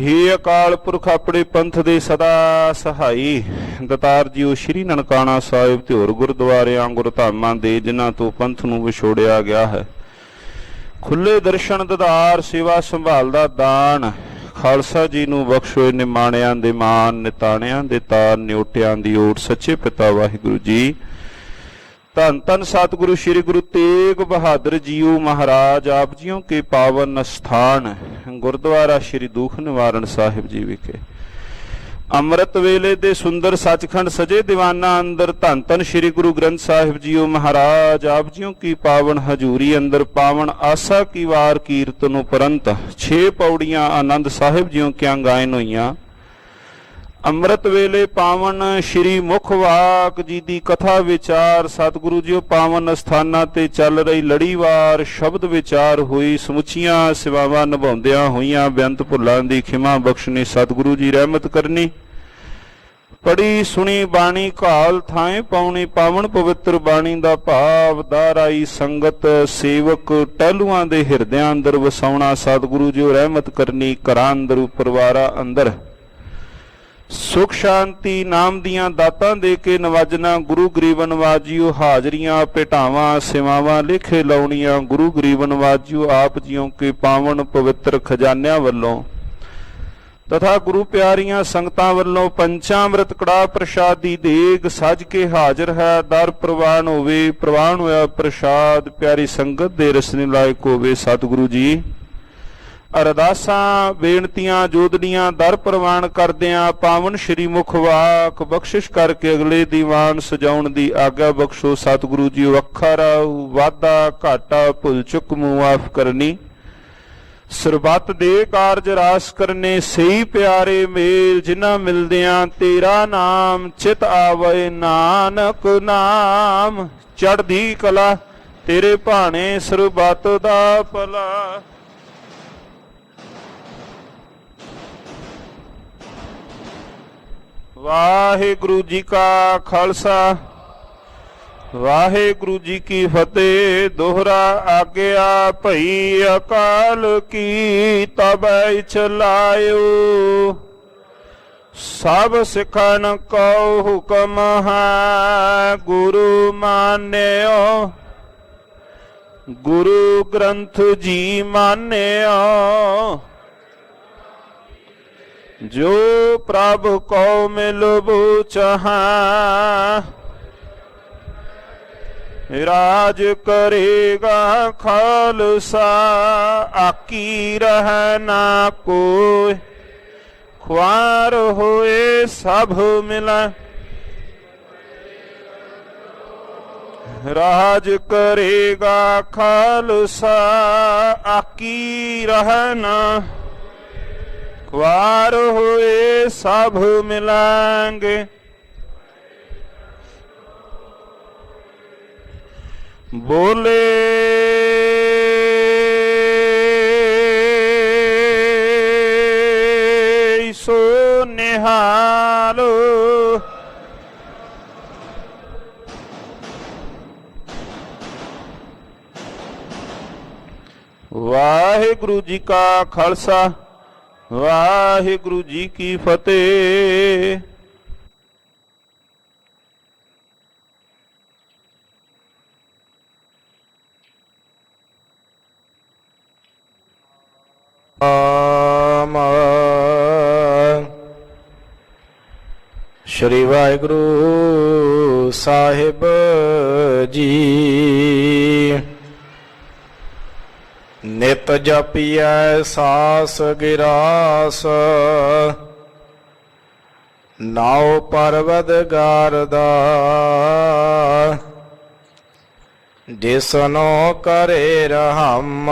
ਹੀ ਅਕਾਲ ਪੁਰਖ ਆਪਣੇ ਪੰਥ ਦੇ ਸਦਾ ਸਹਾਈ। ਦਤਾਰ ਜੀਓ ਸ੍ਰੀ ਨਨਕਾਣਾ ਸਾਹਿਬ ਤੇ ਹੋਰ ਗੁਰਦੁਆਰਿਆਂ ਗੁਰਧਾਮਾਂ ਦੇ ਜਿਨ੍ਹਾਂ ਤੋਂ ਪੰਥ ਨੂੰ ਵਿਛੋੜਿਆ ਗਿਆ ਹੈ। ਖੁੱਲੇ ਦਰਸ਼ਨ ਦਦਾਰ ਸੇਵਾ ਸੰਭਾਲ ਦਾ ਦਾਨ ਖਾਲਸਾ ਜੀ ਨੂੰ ਬਖਸ਼ੋ। ਨਿਮਾਣਿਆਂ ਦੇ ਮਾਨ ਨਿਤਾਣਿਆਂ ਦੇ ਤਾਰ ਨਿਉਟਿਆਂ ਦੀ ਓਟ ਸੱਚੇ ਪਿਤਾ ਵਾਹਿਗੁਰੂ ਜੀ। ਧੰਨ ਧੰਨ ਸਤਿਗੁਰੂ ਸ੍ਰੀ ਗੁਰੂ ਤੇਗ ਬਹਾਦਰ ਜੀਓ ਮਹਾਰਾਜ ਆਪ ਜੀਓ ਕੇ ਪਾਵਨ ਸਥਾਨ ਗੁਰਦੁਆਰਾ ਸ੍ਰੀ ਦੁਖ ਨਿਵਾਰਨ ਸਾਹਿਬ ਜੀ ਵਿਖੇ ਅੰਮ੍ਰਿਤ ਵੇਲੇ ਦੇ ਸੁੰਦਰ ਸੱਚਖੰਡ ਸਜੇ ਦੀਵਾਨਾ ਅੰਦਰ ਧੰਨ ਧੰਨ ਸ੍ਰੀ ਗੁਰੂ ਗ੍ਰੰਥ ਸਾਹਿਬ ਜੀਓ ਮਹਾਰਾਜ ਆਪ ਜੀਓ ਕੀ ਪਾਵਨ ਹਜ਼ੂਰੀ ਅੰਦਰ ਪਾਵਨ ਆਸਾ ਕੀ ਵਾਰ ਕੀਰਤਨ ਉਪਰੰਤ 6 ਪੌੜੀਆਂ ਆਨੰਦ ਸਾਹਿਬ ਜੀਓ ਕਿਆਂ ਗਾਇਨ ਹੋਈਆਂ। ਅੰਮ੍ਰਿਤ ਵੇਲੇ ਪਾਵਨ ਸ਼੍ਰੀ ਮੁਖ ਵਾਕ ਜੀ ਦੀ ਕਥਾ ਵਿਚਾਰ ਸਤਿਗੁਰੂ ਜੀਓ ਪਾਵਨ ਅਸਥਾਨਾਂ ਤੇ ਚੱਲ ਰਹੀ ਲੜੀਵਾਰ ਸ਼ਬਦ ਵਿਚਾਰ ਹੋਈ। ਸਮੁੱਚੀਆਂ ਸੇਵਾਵਾਂ ਨਿਭਾਉਂਦਿਆਂ ਹੋਈਆਂ ਬੇਅੰਤ ਭੁੱਲਾਂ ਦੀ ਖਿਮਾ ਬਖਸ਼ਣੀ ਸਤਿਗੁਰੂ ਜੀ ਰਹਿਮਤ ਕਰਨੀ। ਪੜੀ ਸੁਣੀ ਬਾਣੀ ਘਾਲ ਥਾਂ ਪਾਉਣੀ ਪਾਵਨ ਪਵਿੱਤਰ ਬਾਣੀ ਦਾ ਭਾਵ ਦਾਰਾਈ ਸੰਗਤ ਸੇਵਕ ਟਹਿਲੂਆਂ ਦੇ ਹਿਰਦਿਆਂ ਅੰਦਰ ਵਸਾਉਣਾ ਸਤਿਗੁਰੂ ਜੀ ਰਹਿਮਤ ਕਰਨੀ। ਘਰਾਂ ਅੰਦਰ ਪਰਿਵਾਰਾਂ ਅੰਦਰ ਸੁਖ ਸ਼ਾਂਤੀ ਨਾਮ ਦੀਆਂ ਦਾਤਾਂ ਦੇ ਕੇ ਨਵਾਜਣਾ। ਗੁਰੂ ਗਰੀਬ ਨਵਾਜੀਓ ਹਾਜ਼ਰੀਆਂ ਭੇਟਾਵਾਂ ਸੇਵਾਵਾਂ ਲੇਖੇ ਲਾਉਣੀਆਂ। ਗੁਰੂ ਗਰੀਬ ਨਵਾਜੀਓ ਆਪ ਜੀਓ ਕੇ ਪਾਵਨ ਪਵਿੱਤਰ ਖਜ਼ਾਨਿਆਂ ਵੱਲੋਂ ਤਥਾ ਗੁਰੂ ਪਿਆਰੀਆਂ ਸੰਗਤਾਂ ਵੱਲੋਂ ਪੰਚਾਮ੍ਰਿਤ ਕੜਾਹ ਪ੍ਰਸ਼ਾਦ ਦੀ ਦੇਗ ਸੱਜ ਕੇ ਹਾਜ਼ਰ ਹੈ। ਦਰ ਪ੍ਰਵਾਨ ਹੋਵੇ ਪ੍ਰਵਾਨ ਹੋਇਆ ਪ੍ਰਸ਼ਾਦ ਪਿਆਰੀ ਸੰਗਤ ਦੇ ਰਸਨੇ ਲਾਇਕ ਹੋਵੇ। ਸਤਿਗੁਰੂ ਜੀ ਅਰਦਾਸਾਂ ਬੇਨਤੀਆਂ ਜੋਦੜੀਆਂ ਦਰ ਪ੍ਰਵਾਨ ਕਰਦਿਆਂ ਪਾਵਨ ਸ਼੍ਰੀ ਮੁਖ ਵਾਕ ਬਖਸ਼ਿਸ਼ ਕਰਕੇ ਅਗਲੇ ਦੀਵਾਨ ਸਜਾਉਣ ਦੀ ਆਗਿਆ ਬਖਸ਼ੋ। ਸਤਿਗੁਰੂ ਜੀ ਅੱਖਰ ਵਾਧਾ ਘਾਟਾ ਭੁੱਲ ਚੁੱਕ ਮੁਆਫ ਕਰਨੀ। ਸਰਬੱਤ ਦੇ ਕਾਰਜ ਰਾਸ ਕਰਨੇ ਸਹੀ ਪਿਆਰੇ ਮੇਲ ਜਿਨ੍ਹਾਂ ਮਿਲਦਿਆਂ ਤੇਰਾ ਨਾਮ ਚਿਤ ਆਵੇ। ਨਾਨਕ ਨਾਮ ਚੜ੍ਹਦੀ ਕਲਾ ਤੇਰੇ ਭਾਣੇ ਸਰਬੱਤ ਦਾ ਭਲਾ। ਵਾਹਿਗੁਰੂ ਜੀ ਕਾ ਖਾਲਸਾ ਵਾਹਿਗੁਰੂ ਜੀ ਕੀ ਫਤਿਹ। ਦੋਹਰਾ ਆਗਿਆ ਭਈ ਅਕਾਲ ਕੀ ਤਬੈ ਚਲਾਇਓ। ਸਭ ਸਿੱਖਨ ਕੋ ਹੁਕਮ ਹੈ ਗੁਰੂ ਮਾਨਿਓ। ਗੁਰੂ ਗ੍ਰੰਥ ਜੀ ਮਾਨਿਆ, ਜੋ ਪ੍ਰਭ ਕੋ ਮਿਲਬੂ ਚਾਹਾਂ, ਰਾਜ ਕਰੇਗਾ ਖਾਲਸਾ, ਆਕੀ ਰਹਿ ਨਾ ਕੋਈ, ख्वार होए सब मिला, राज करेगा खालसा, आकी रहना, ख्वार होए सब मिलांगे। बोले सो निहालो, वाहिगुरु जी का खालसा, वाहिगुरु जी की फतेह। श्री वाहिगुरु साहिब जी। नित जपिया सास गिरास, नाव परवद गारदा, जिसनो करे रहम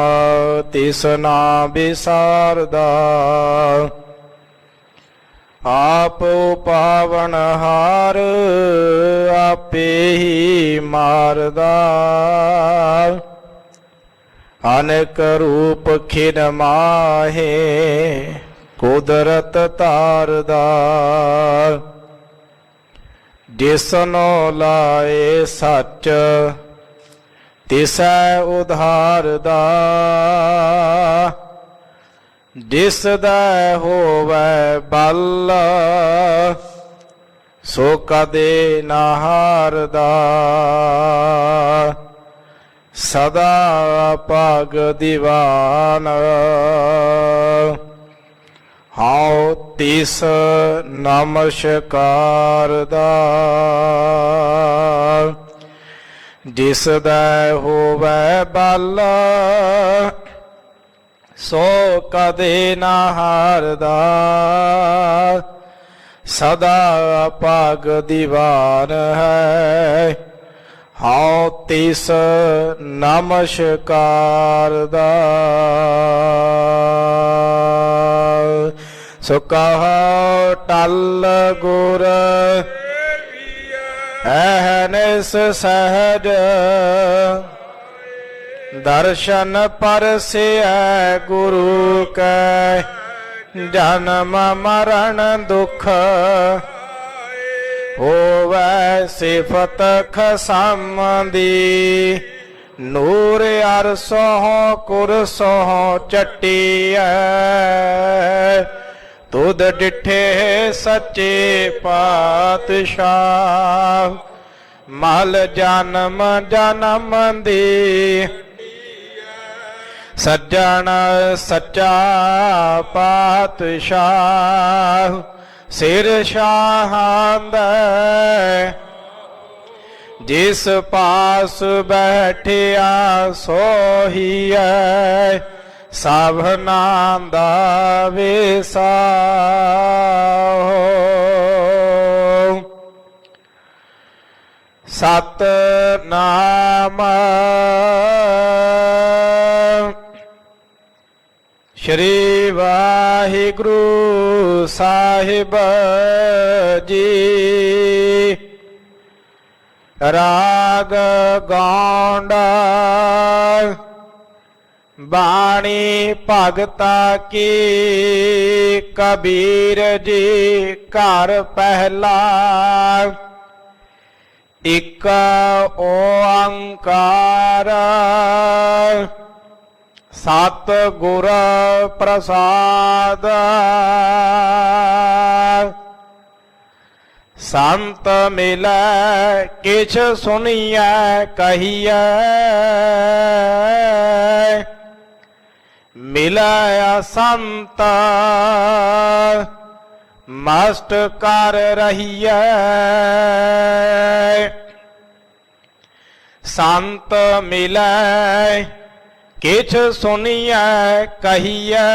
तिसना बिसारदा। आप पावन हार आपे ही मारदा, अनेक रूप खिन माहे कुदरत तारदा। जिसनो लाए सच तिसै उधारदा, जिस दा होवै बल सो कदे ना हारदा। सदा पग दीवान हाओ तिस नमस्कारदा। जिस दा होवै बल सो कदे ना हारदा। सदा पग दीवान है हाओ तिस नमस्कारदा। सो कहो टल गुर अहनिस सहज, दर्शन परसिया गुरु कै जन्म मरण दुख। होवै सिफत खसम दी नूर अरसों कुरसों चटिया। तुद डिठे सच्चे पातशाह मल जन्म जन्म दी। सज्जन सच्चा पातशाह सिर शाहांद। जिस पास बैठिया सोहिया सबनां दा विसा। सतनाम श्री वाहिगुरु साहिब जी। राग गौंडा बाणी भगता की कबीर जी घर पहला। इक ओंकार सत गुर प्रसाद। संत मिलै किछ सुनियै कहियै, मिलै संत मस्त कर रहियै। संत मिलै किछ सुनियै कहियै,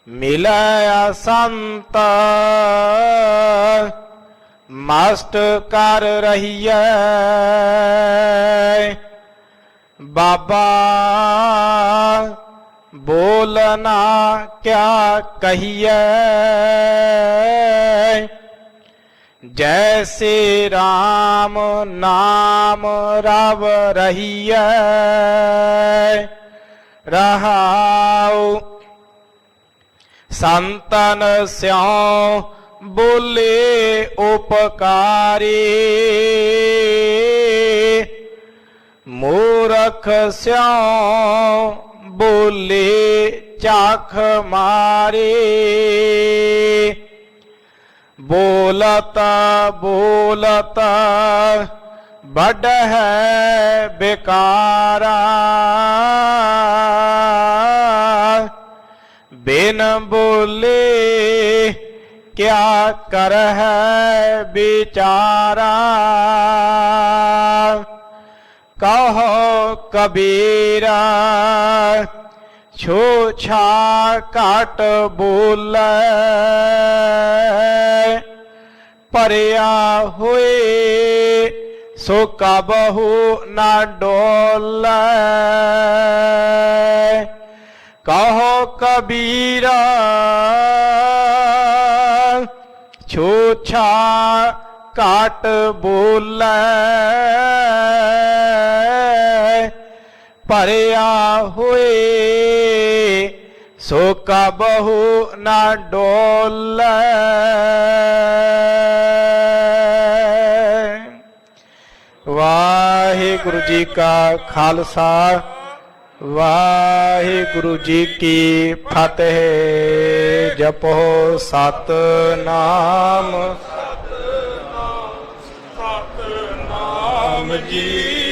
मिलै संत मस्त कर रहियै। बाबा बोलना क्या कहिए, जैसे राम नाम रव रहिए। रहाओ संतन स्यों बोले उपकारी, मूरख स्यों बोले चाख मारे। बोलत बोलत बड़ है बेकारा, बिन बोले क्या कर है बेचारा। कहो कबीरा छूछा काट बोले, परया हुए सो कबहु न डोले। कहो कबीरा छूछा काट बोले, परया हुए सो कबहु न डोले। वाहिगुरु जी का खालसा, वाहिगुरु जी की फतेह। जपो सतनाम, सतनाम जी।